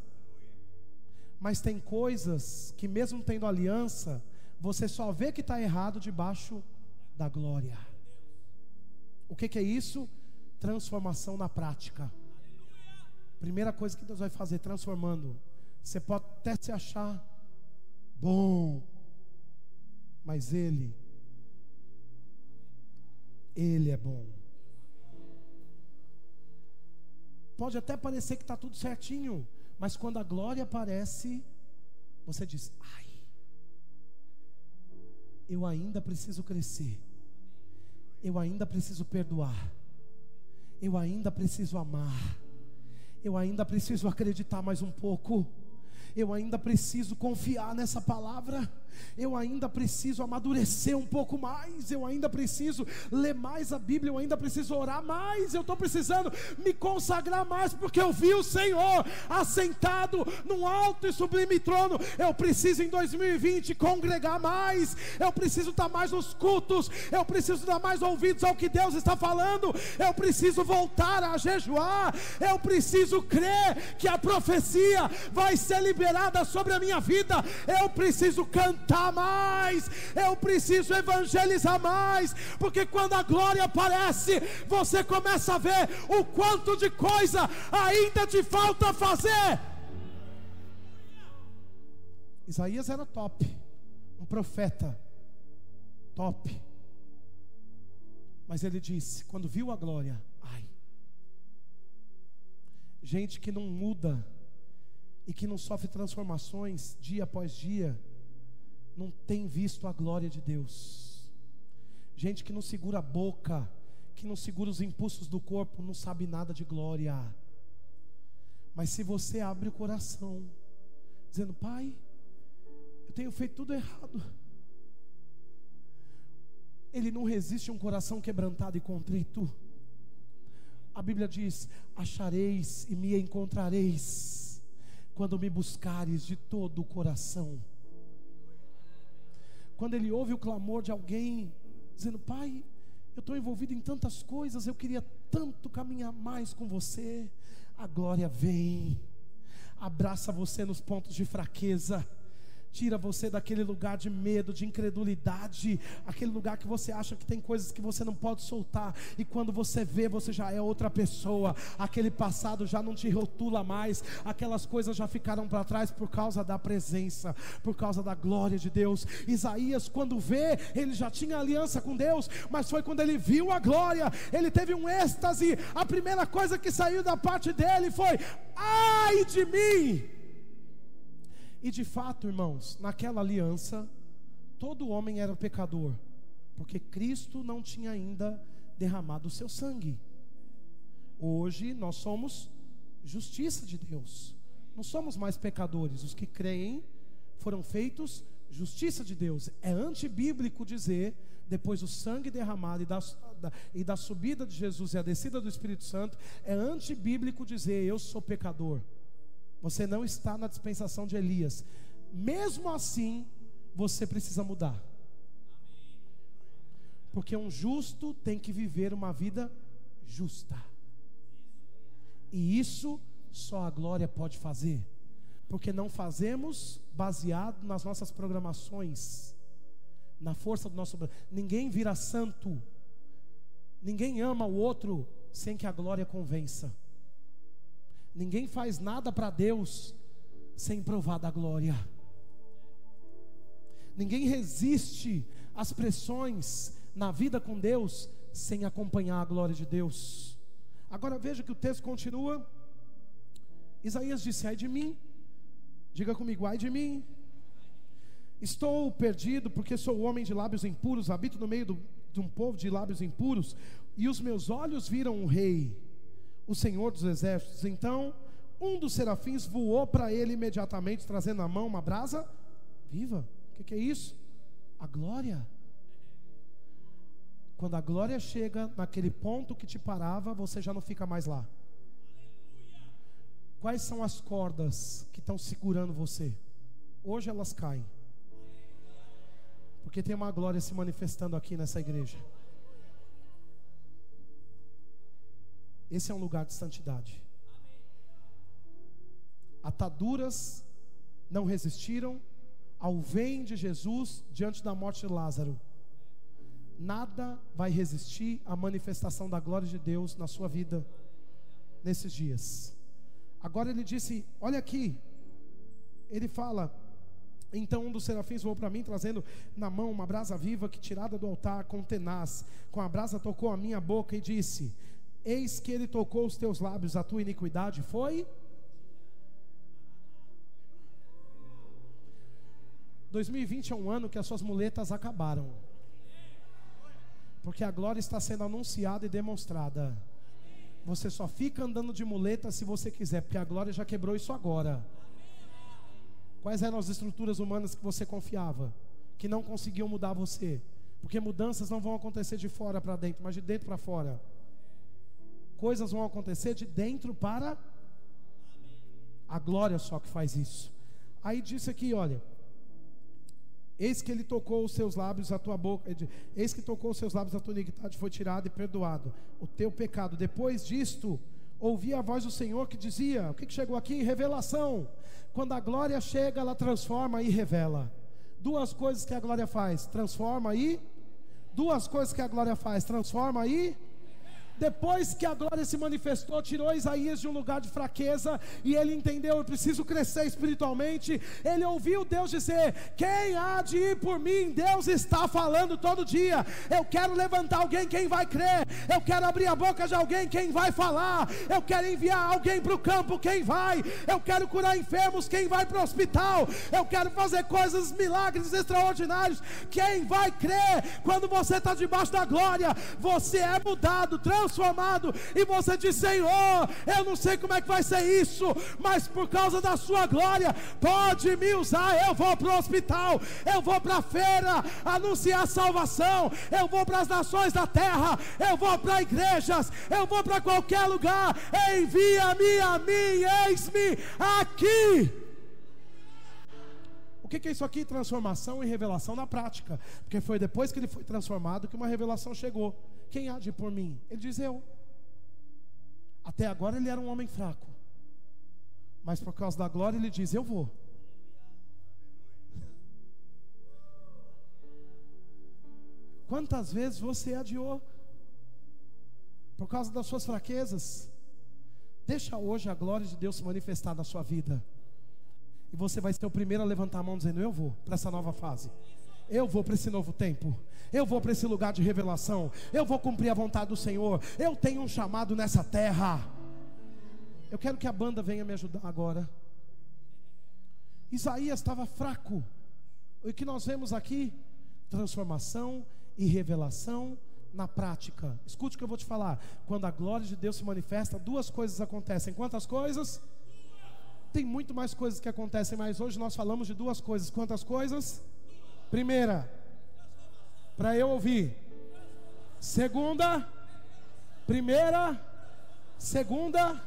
Mas tem coisas que mesmo tendo aliança, você só vê que está errado debaixo da glória. O que é isso? Transformação na prática. Primeira coisa que Deus vai fazer, transformando. Você pode até se achar bom, mas Ele é bom. Pode até parecer que está tudo certinho, mas quando a glória aparece, você diz: ai, eu ainda preciso crescer, eu ainda preciso perdoar, eu ainda preciso amar, eu ainda preciso acreditar mais um pouco, eu ainda preciso confiar nessa palavra, eu ainda preciso amadurecer um pouco mais, eu ainda preciso ler mais a Bíblia, eu ainda preciso orar mais, eu estou precisando me consagrar mais, porque eu vi o Senhor assentado num alto e sublime trono. Eu preciso em 2020 congregar mais, eu preciso estar mais nos cultos, eu preciso dar mais ouvidos ao que Deus está falando, eu preciso voltar a jejuar, eu preciso crer que a profecia vai ser liberada sobre a minha vida, eu preciso cantar mais, eu preciso evangelizar mais, porque quando a glória aparece, você começa a ver o quanto de coisa ainda te falta fazer. Isaías era top, um profeta top, mas ele disse, quando viu a glória, ai, gente que não muda e que não sofre transformações dia após dia, não tem visto a glória de Deus. Gente que não segura a boca, que não segura os impulsos do corpo, não sabe nada de glória. Mas se você abre o coração, dizendo: Pai, eu tenho feito tudo errado, Ele não resiste a um coração quebrantado e contrito. A Bíblia diz: achareis e me encontrareis, quando me buscares de todo o coração. Quando ele ouve o clamor de alguém, dizendo: Pai, eu estou envolvido em tantas coisas, eu queria tanto caminhar mais com você, a glória vem, abraça você nos pontos de fraqueza, tira você daquele lugar de medo, de incredulidade, aquele lugar que você acha que tem coisas que você não pode soltar, e quando você vê, você já é outra pessoa, aquele passado já não te rotula mais, aquelas coisas já ficaram para trás por causa da presença, por causa da glória de Deus. Isaías, quando vê, ele já tinha aliança com Deus, mas foi quando ele viu a glória, ele teve um êxtase. A primeira coisa que saiu da parte dele foi: ai de mim. E de fato, irmãos, naquela aliança, todo homem era pecador, porque Cristo não tinha ainda derramado o seu sangue. Hoje nós somos justiça de Deus, não somos mais pecadores. Os que creem foram feitos justiça de Deus. É antibíblico dizer, depois do sangue derramado e da subida de Jesus e a descida do Espírito Santo, é antibíblico dizer: eu sou pecador. Você não está na dispensação de Elias. Mesmo assim, você precisa mudar. Porque um justo tem que viver uma vida justa. E isso só a glória pode fazer. Porque não fazemos baseado nas nossas programações, na força do nosso... Ninguém vira santo, ninguém ama o outro sem que a glória convença. Ninguém faz nada para Deus sem provar da glória. Ninguém resiste às pressões na vida com Deus sem acompanhar a glória de Deus. Agora veja que o texto continua. Isaías disse: ai de mim. Diga comigo: ai de mim. Estou perdido, porque sou homem de lábios impuros, habito no meio de um povo de lábios impuros, e os meus olhos viram o Rei, o Senhor dos exércitos. Então um dos serafins voou para ele imediatamente, trazendo na mão uma brasa viva. O que é isso? A glória. Quando a glória chega naquele ponto que te parava, você já não fica mais lá. Quais são as cordas que estão segurando você? Hoje elas caem, porque tem uma glória se manifestando aqui nessa igreja. Esse é um lugar de santidade. Ataduras não resistiram ao vem de Jesus diante da morte de Lázaro, nada vai resistir à manifestação da glória de Deus na sua vida nesses dias. Agora ele disse, olha aqui, ele fala, então um dos serafins voou para mim, trazendo na mão uma brasa viva que tirada do altar com tenaz, com a brasa tocou a minha boca e disse, eis que ele tocou os teus lábios, a tua iniquidade foi... 2020 é um ano que as suas muletas acabaram, porque a glória está sendo anunciada e demonstrada. Você só fica andando de muleta se você quiser, porque a glória já quebrou isso agora. Quais eram as estruturas humanas que você confiava, que não conseguiam mudar você? Porque mudanças não vão acontecer de fora para dentro, mas de dentro para fora. Coisas vão acontecer de dentro para... A glória só que faz isso. Aí disse aqui, olha, eis que ele tocou os seus lábios, a tua boca, eis que tocou os seus lábios, a tua iniquidade foi tirada e perdoado o teu pecado. Depois disto, ouvi a voz do Senhor que dizia, o que chegou aqui? Revelação. Quando a glória chega, ela transforma e revela. Duas coisas que a glória faz, transforma e... Duas coisas que a glória faz, transforma e... Depois que a glória se manifestou, tirou Isaías de um lugar de fraqueza, e ele entendeu, eu preciso crescer espiritualmente. Ele ouviu Deus dizer, quem há de ir por mim? Deus está falando todo dia, eu quero levantar alguém, quem vai crer? Eu quero abrir a boca de alguém, quem vai falar? Eu quero enviar alguém para o campo, quem vai? Eu quero curar enfermos, quem vai para o hospital? Eu quero fazer coisas, milagres extraordinários, quem vai crer? Quando você está debaixo da glória, você é mudado, transformado, e você diz, Senhor, eu não sei como é que vai ser isso, mas por causa da sua glória, pode me usar. Eu vou para o hospital, eu vou para a feira anunciar salvação, eu vou para as nações da terra, eu vou para igrejas, eu vou para qualquer lugar. Envia-me a mim, eis-me aqui. O que é isso aqui? Transformação e revelação na prática, porque foi depois que ele foi transformado que uma revelação chegou. Quem há de ir por mim? Ele diz, eu. Até agora ele era um homem fraco, mas por causa da glória ele diz, eu vou. Quantas vezes você adiou por causa das suas fraquezas? Deixa hoje a glória de Deus se manifestar na sua vida, e você vai ser o primeiro a levantar a mão dizendo, eu vou para essa nova fase, eu vou para esse novo tempo, eu vou para esse lugar de revelação, eu vou cumprir a vontade do Senhor, eu tenho um chamado nessa terra. Eu quero que a banda venha me ajudar agora. Isaías estava fraco. O que nós vemos aqui? Transformação e revelação na prática. Escute o que eu vou te falar. Quando a glória de Deus se manifesta, duas coisas acontecem. Quantas coisas? Tem muito mais coisas que acontecem, mas hoje nós falamos de duas coisas. Quantas coisas? Primeira, para eu ouvir. Segunda, primeira, segunda.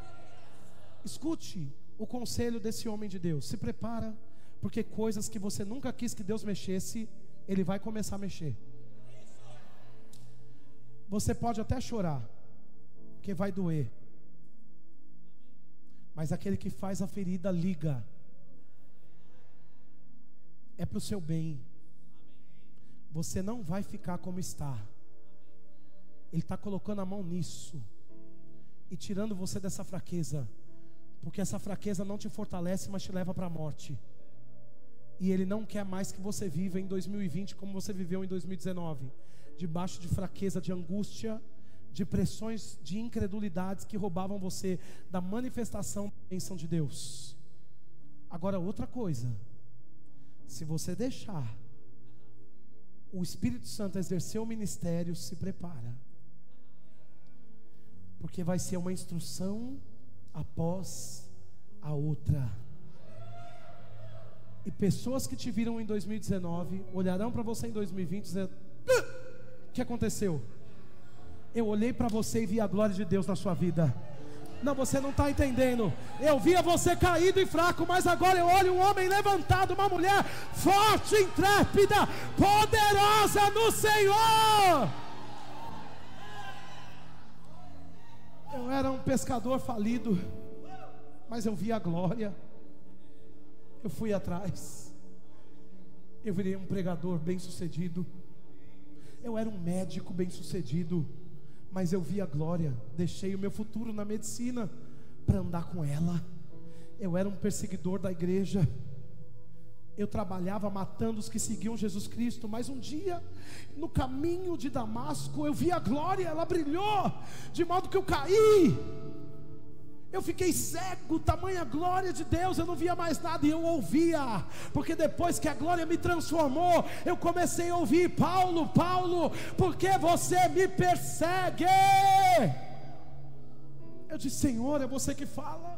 Escute o conselho desse homem de Deus. Se prepara, porque coisas que você nunca quis que Deus mexesse, Ele vai começar a mexer. Você pode até chorar, porque vai doer, mas aquele que faz a ferida liga. É para o seu bem. Você não vai ficar como está. Ele está colocando a mão nisso e tirando você dessa fraqueza, porque essa fraqueza não te fortalece, mas te leva para a morte. E Ele não quer mais que você viva em 2020 como você viveu em 2019, debaixo de fraqueza, de angústia, de pressões, de incredulidades que roubavam você da manifestação da bênção de Deus. Agora outra coisa, se você deixar o Espírito Santo exercer o ministério, se prepara, porque vai ser uma instrução após a outra. E pessoas que te viram em 2019 olharão para você em 2020 e dizendo, o que aconteceu? Eu olhei para você e vi a glória de Deus na sua vida. Não, você não está entendendo. Eu via você caído e fraco, mas agora eu olho um homem levantado, uma mulher forte, intrépida, poderosa no Senhor. Eu era um pescador falido, mas eu vi a glória. Eu fui atrás. Eu virei um pregador bem-sucedido. Eu era um médico bem-sucedido. Mas eu vi a glória. Deixei o meu futuro na medicina para andar com ela. Eu era um perseguidor da igreja. Eu trabalhava matando os que seguiam Jesus Cristo. Mas um dia, no caminho de Damasco, eu vi a glória, ela brilhou, de modo que eu caí. Eu fiquei cego, tamanha glória de Deus, eu não via mais nada e eu ouvia. Porque depois que a glória me transformou, eu comecei a ouvir: Paulo, Paulo, por que você me persegue? Eu disse: Senhor, é você que fala.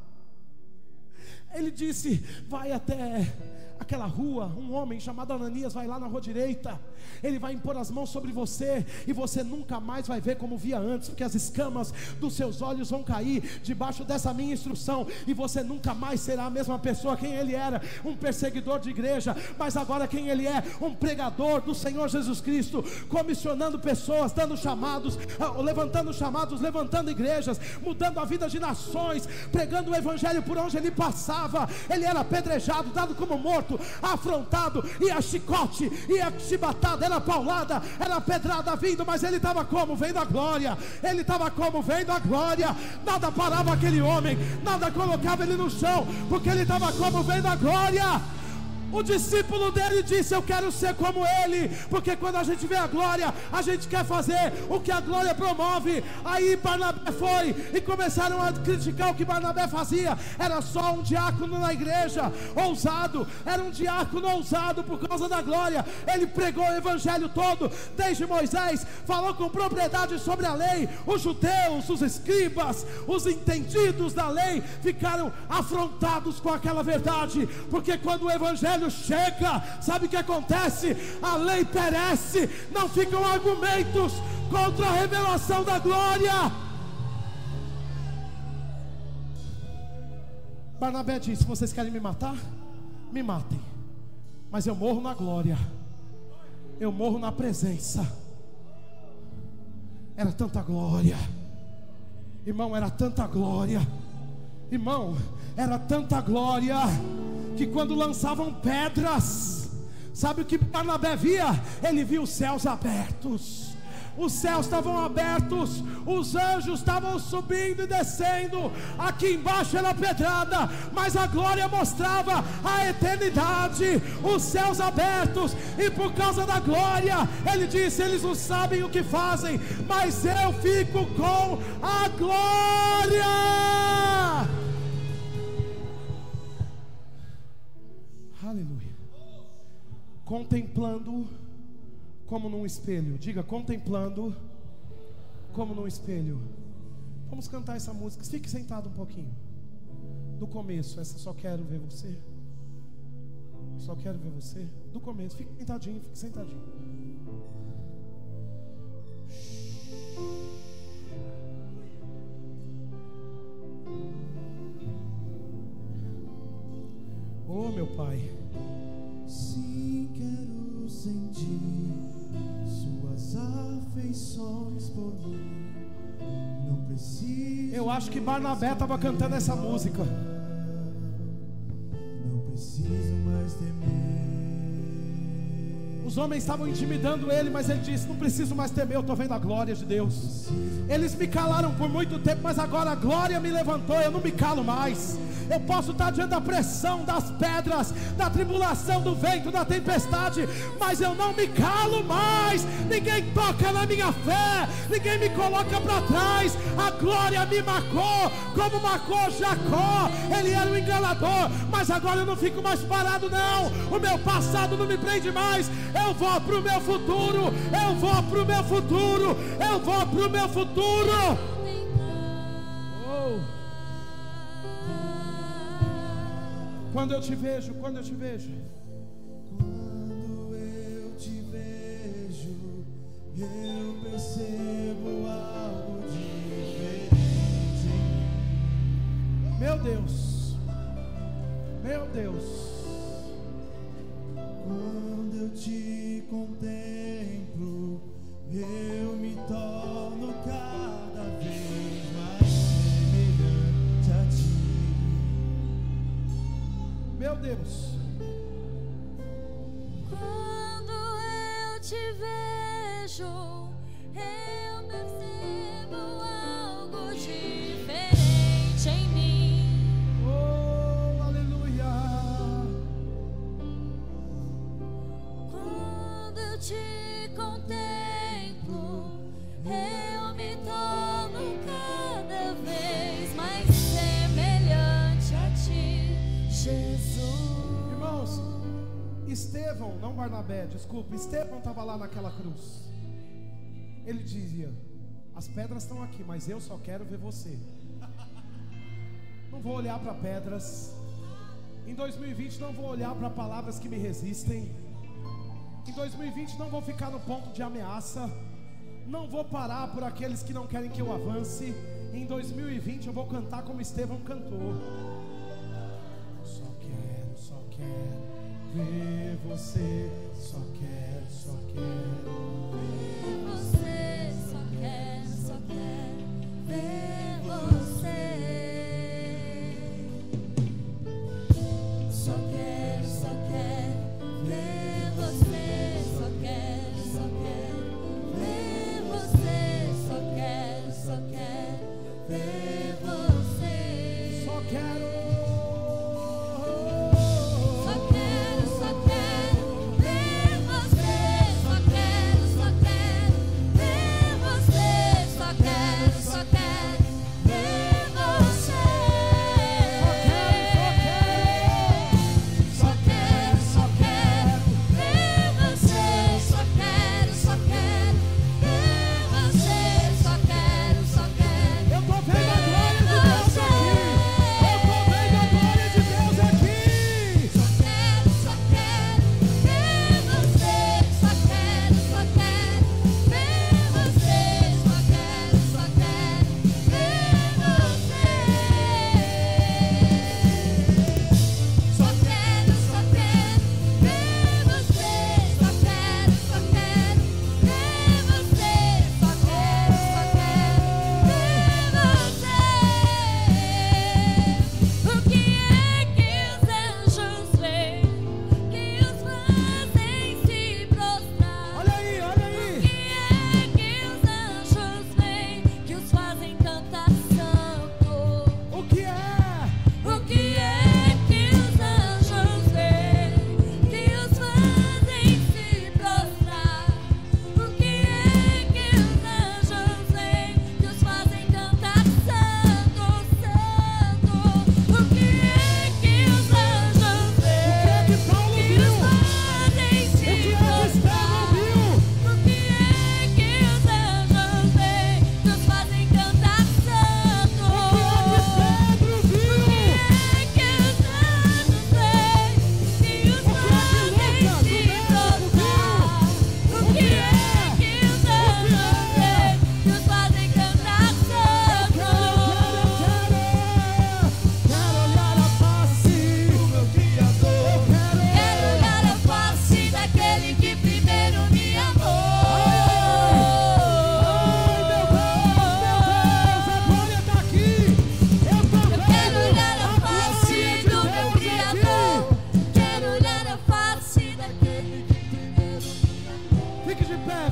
Ele disse: vai até aquela rua, um homem chamado Ananias vai lá na rua direita, ele vai impor as mãos sobre você, e você nunca mais vai ver como via antes, porque as escamas dos seus olhos vão cair debaixo dessa minha instrução, e você nunca mais será a mesma pessoa. Quem ele era, um perseguidor de igreja, mas agora quem ele é, um pregador do Senhor Jesus Cristo, comissionando pessoas, dando chamados, levantando chamados, levantando igrejas, mudando a vida de nações, pregando o evangelho por onde ele passava. Ele era apedrejado, dado como morto, afrontado, ia chicote, ia chibatada, era paulada, era pedrada vindo, mas ele estava como? Vendo a glória. Ele estava como? Vendo a glória. Nada parava aquele homem, nada colocava ele no chão, porque ele estava como? Vendo a glória. O discípulo dele disse: eu quero ser como ele, porque quando a gente vê a glória, a gente quer fazer o que a glória promove. Aí Barnabé foi, e começaram a criticar o que Barnabé fazia. Era só um diácono na igreja, ousado, era um diácono ousado por causa da glória. Ele pregou o evangelho todo, desde Moisés, falou com propriedade sobre a lei. Os judeus, os escribas, os entendidos da lei ficaram afrontados com aquela verdade, porque quando o evangelho chega, sabe o que acontece? A lei perece, não ficam argumentos contra a revelação da glória. Barnabé disse: vocês querem me matar? Me matem, mas eu morro na glória, eu morro na presença. Era tanta glória, irmão, era tanta glória, irmão, era tanta glória, que quando lançavam pedras, sabe o que Barnabé via? Ele via os céus abertos. Os céus estavam abertos, os anjos estavam subindo e descendo. Aqui embaixo era pedrada, mas a glória mostrava a eternidade, os céus abertos. E por causa da glória, ele disse: eles não sabem o que fazem, mas eu fico com a glória. Aleluia. Contemplando como num espelho. Diga: contemplando como num espelho. Vamos cantar essa música. Fique sentado um pouquinho. Do começo, essa só quero ver você. Só quero ver você. Do começo, fique sentadinho, fique sentadinho. Oh, meu Pai. Sim, quero sentir suas afeições por mim. Não preciso. Eu acho que Barnabé estava cantando essa música. Não preciso mais temer. Os homens estavam intimidando ele, mas ele disse: não preciso mais temer, eu estou vendo a glória de Deus. Eles me calaram por muito tempo, mas agora a glória me levantou, eu não me calo mais. Eu posso estar diante da pressão, das pedras, da tribulação, do vento, da tempestade, mas eu não me calo mais. Ninguém toca na minha fé, ninguém me coloca para trás. A glória me marcou, como marcou Jacó. Ele era um enganador, mas agora eu não fico mais parado, não. O meu passado não me prende mais. Eu vou para o meu futuro, eu vou para o meu futuro, eu vou para o meu futuro. Oh. Quando eu te vejo, quando eu te vejo, Quando eu te vejo, eu percebo algo diferente. meu Deus, meu Deus. Quando eu te contemplo, eu me torno cada vez mais semelhante a ti. Meu Deus. Quando vejo, eu percebo algo diferente em mim. Oh, aleluia. Quando eu te contemplo, eu me torno cada vez mais semelhante a ti, Jesus. Irmãos, Estevão, não Barnabé, desculpa, Estevão estava lá naquela cruz. Ele dizia: as pedras estão aqui, mas eu só quero ver você. Não vou olhar para pedras. Em 2020 não vou olhar para palavras que me resistem. Em 2020 não vou ficar no ponto de ameaça. Não vou parar por aqueles que não querem que eu avance. Em 2020 eu vou cantar como Estevão cantou. Só quero ver você. Só quero Ver você, só quero ver você. Só quero ver você. Só quero ver você. Só quero ver você. Só quero.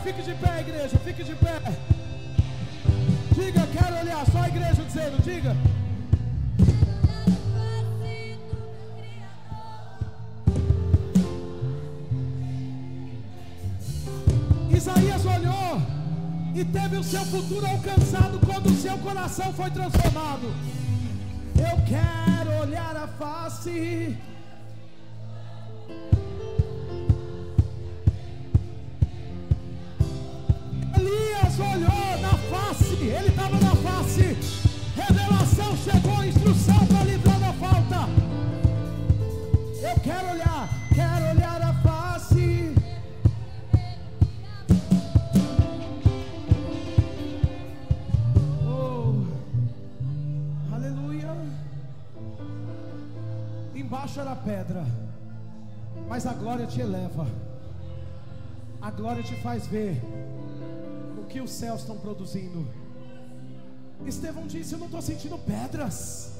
Fique de pé, igreja, fique de pé. Diga, quero olhar, só a igreja dizendo, diga. Isaías olhou e teve o seu futuro alcançado quando o seu coração foi transformado. Eu quero olhar a face. Elias olhou na face, ele estava na face. Revelação chegou, instrução para livrar da falta. Eu quero olhar a face. Oh, aleluia. Embaixo era pedra, mas a glória te eleva. A glória te faz ver o que os céus estão produzindo. Estevão disse: eu não estou sentindo pedras.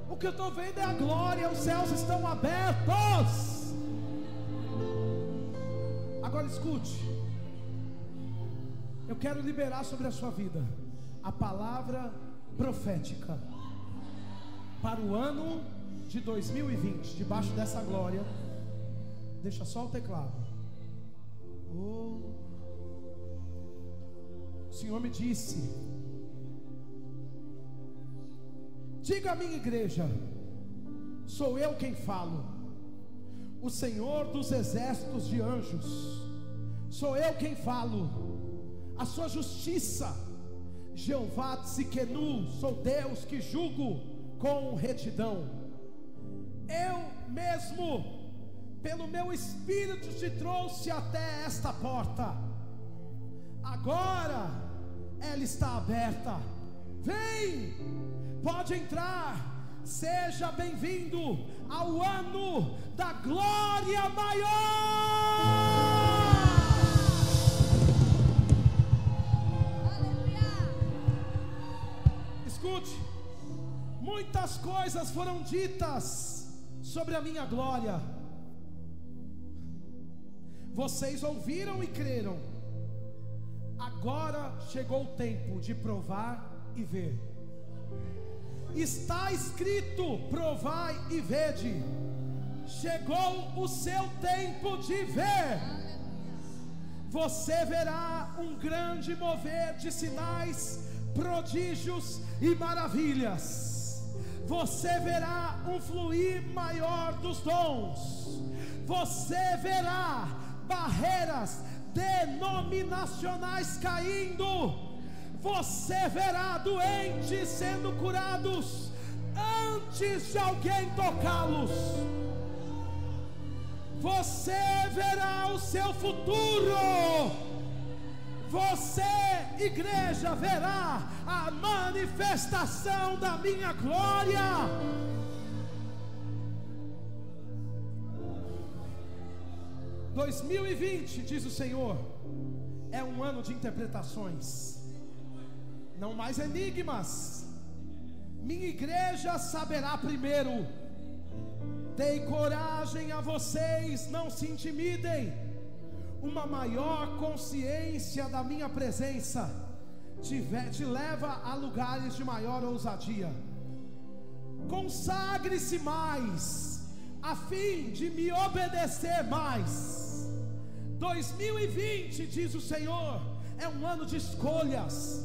O que eu estou vendo é a glória. Os céus estão abertos. Agora escute. Eu quero liberar sobre a sua vida a palavra profética para o ano de 2020, debaixo dessa glória. Deixa só o teclado. O Senhor me disse: diga à minha igreja, sou eu quem falo, o Senhor dos exércitos de anjos, sou eu quem falo, a sua justiça, Jeová Tzikenu, sou Deus que julgo com retidão. Eu mesmo, pelo meu Espírito, te trouxe até esta porta. Agora ela está aberta. Vem, pode entrar. Seja bem-vindo ao ano da glória maior. Aleluia. Escute, muitas coisas foram ditas sobre a minha glória. Vocês ouviram e creram. Agora chegou o tempo de provar e ver. Está escrito: provai e vede. Chegou o seu tempo de ver. Você verá um grande mover de sinais, prodígios e maravilhas. Você verá um fluir maior dos dons. Você verá barreiras denominacionais caindo. Você verá doentes sendo curados antes de alguém tocá-los. Você verá o seu futuro. Você, igreja, verá a manifestação da minha glória. Em 2020, diz o Senhor, é um ano de interpretações, não mais enigmas. Minha igreja saberá primeiro. Dei coragem a vocês, não se intimidem. Uma maior consciência da minha presença te leva a lugares de maior ousadia. Consagre-se mais, a fim de me obedecer mais. 2020, diz o Senhor, é um ano de escolhas.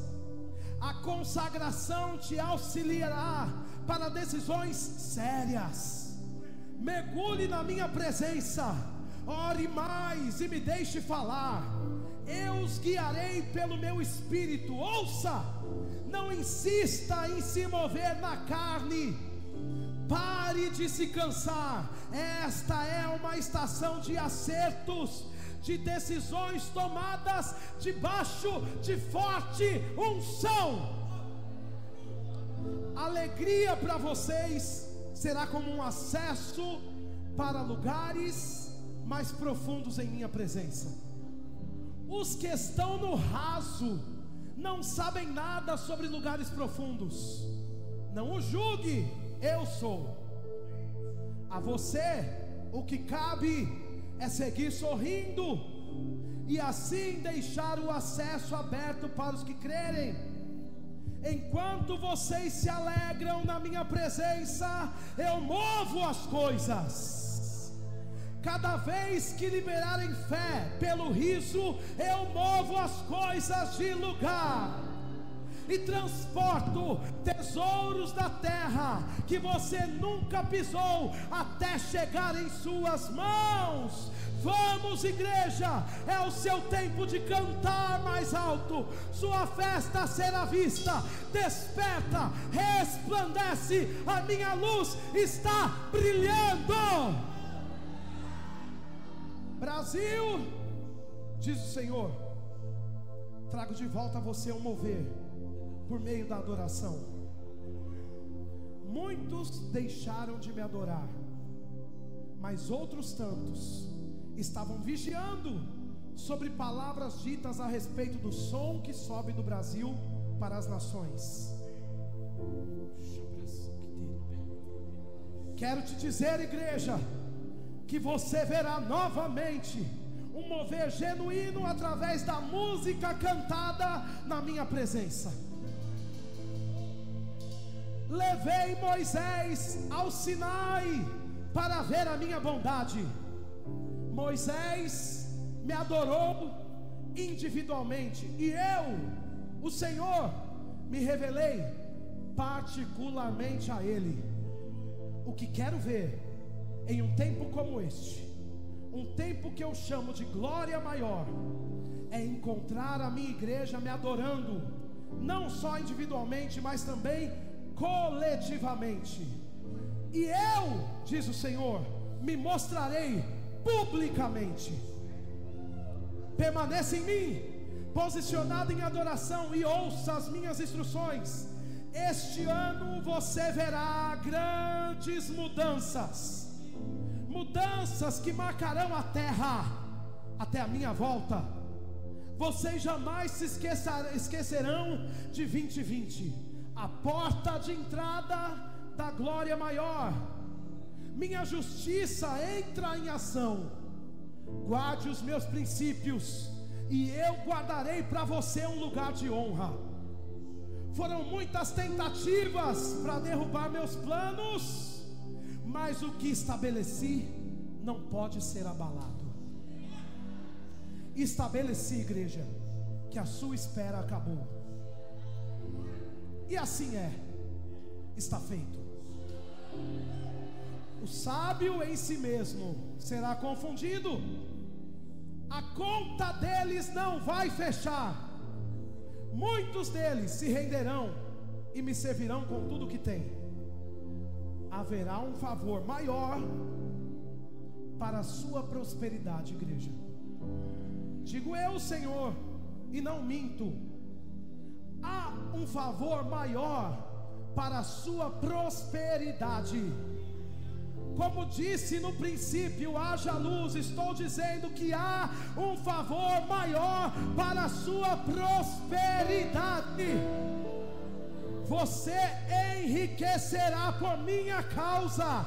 A consagração te auxiliará para decisões sérias. Mergulhe na minha presença, ore mais e me deixe falar. Eu os guiarei pelo meu Espírito. Ouça, não insista em se mover na carne. Pare de se cansar. Esta é uma estação de acertos, de decisões tomadas debaixo de forte unção. Alegria para vocês será como um acesso para lugares mais profundos em minha presença. Os que estão no raso não sabem nada sobre lugares profundos. Não o julgue, eu sou. A você o que cabe é seguir sorrindo e assim deixar o acesso aberto para os que crerem. Enquanto vocês se alegram na minha presença, eu movo as coisas. Cada vez que liberarem fé pelo riso, eu movo as coisas de lugar e transporto tesouros da terra que você nunca pisou até chegar em suas mãos. Vamos, igreja, é o seu tempo de cantar mais alto. Sua festa será vista. Desperta, resplandece, a minha luz está brilhando. Brasil, diz o Senhor, trago de volta a você um mover por meio da adoração. Muitos deixaram de me adorar, mas outros tantos estavam vigiando sobre palavras ditas a respeito do som que sobe do Brasil para as nações. Quero te dizer, igreja, que você verá novamente um mover genuíno através da música cantada na minha presença. Levei Moisés ao Sinai para ver a minha bondade. Moisés me adorou individualmente, e eu, o Senhor, me revelei particularmente a ele. O que quero ver em um tempo como este, um tempo que eu chamo de glória maior, é encontrar a minha igreja me adorando, não só individualmente, mas também coletivamente. E eu, diz o Senhor, me mostrarei publicamente. Permaneça em mim, posicionado em adoração, e ouça as minhas instruções. Este ano você verá grandes mudanças, mudanças que marcarão a terra até a minha volta. Vocês jamais se esquecerão de 2020, a porta de entrada da glória maior. Minha justiça entra em ação. Guarde os meus princípios, e eu guardarei para você um lugar de honra. Foram muitas tentativas para derrubar meus planos, mas o que estabeleci não pode ser abalado. Estabeleci, igreja, que a sua espera acabou. E assim é, está feito. O sábio em si mesmo será confundido, a conta deles não vai fechar. Muitos deles se renderão e me servirão com tudo que têm. Haverá um favor maior para a sua prosperidade, igreja. Digo eu, Senhor, e não minto. Há um favor maior para a sua prosperidade. Como disse no princípio, haja luz. Estou dizendo que há um favor maior para a sua prosperidade. Você enriquecerá por minha causa.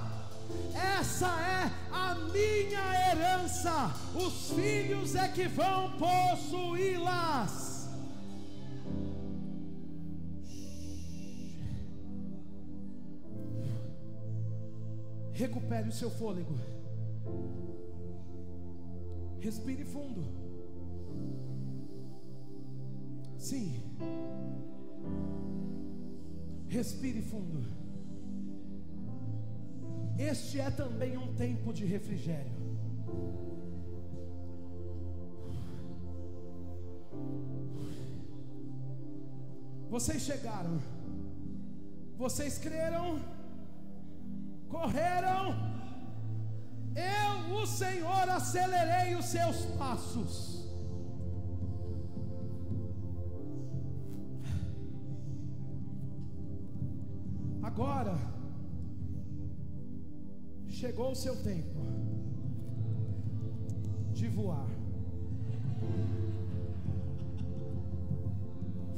Essa é a minha herança. Os filhos é que vão possuí-las. Recupere o seu fôlego. Respire fundo. Sim. Respire fundo. Este é também um tempo de refrigério. Vocês chegaram. Vocês creram. Correram. Eu, o Senhor, acelerei os seus passos. Agora chegou o seu tempo de voar.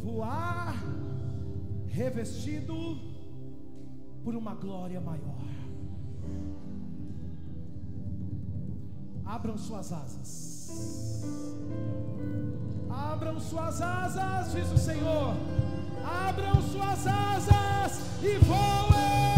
Voar revestido por uma glória maior. Abram suas asas. Abram suas asas, diz o Senhor. Abram suas asas e voem.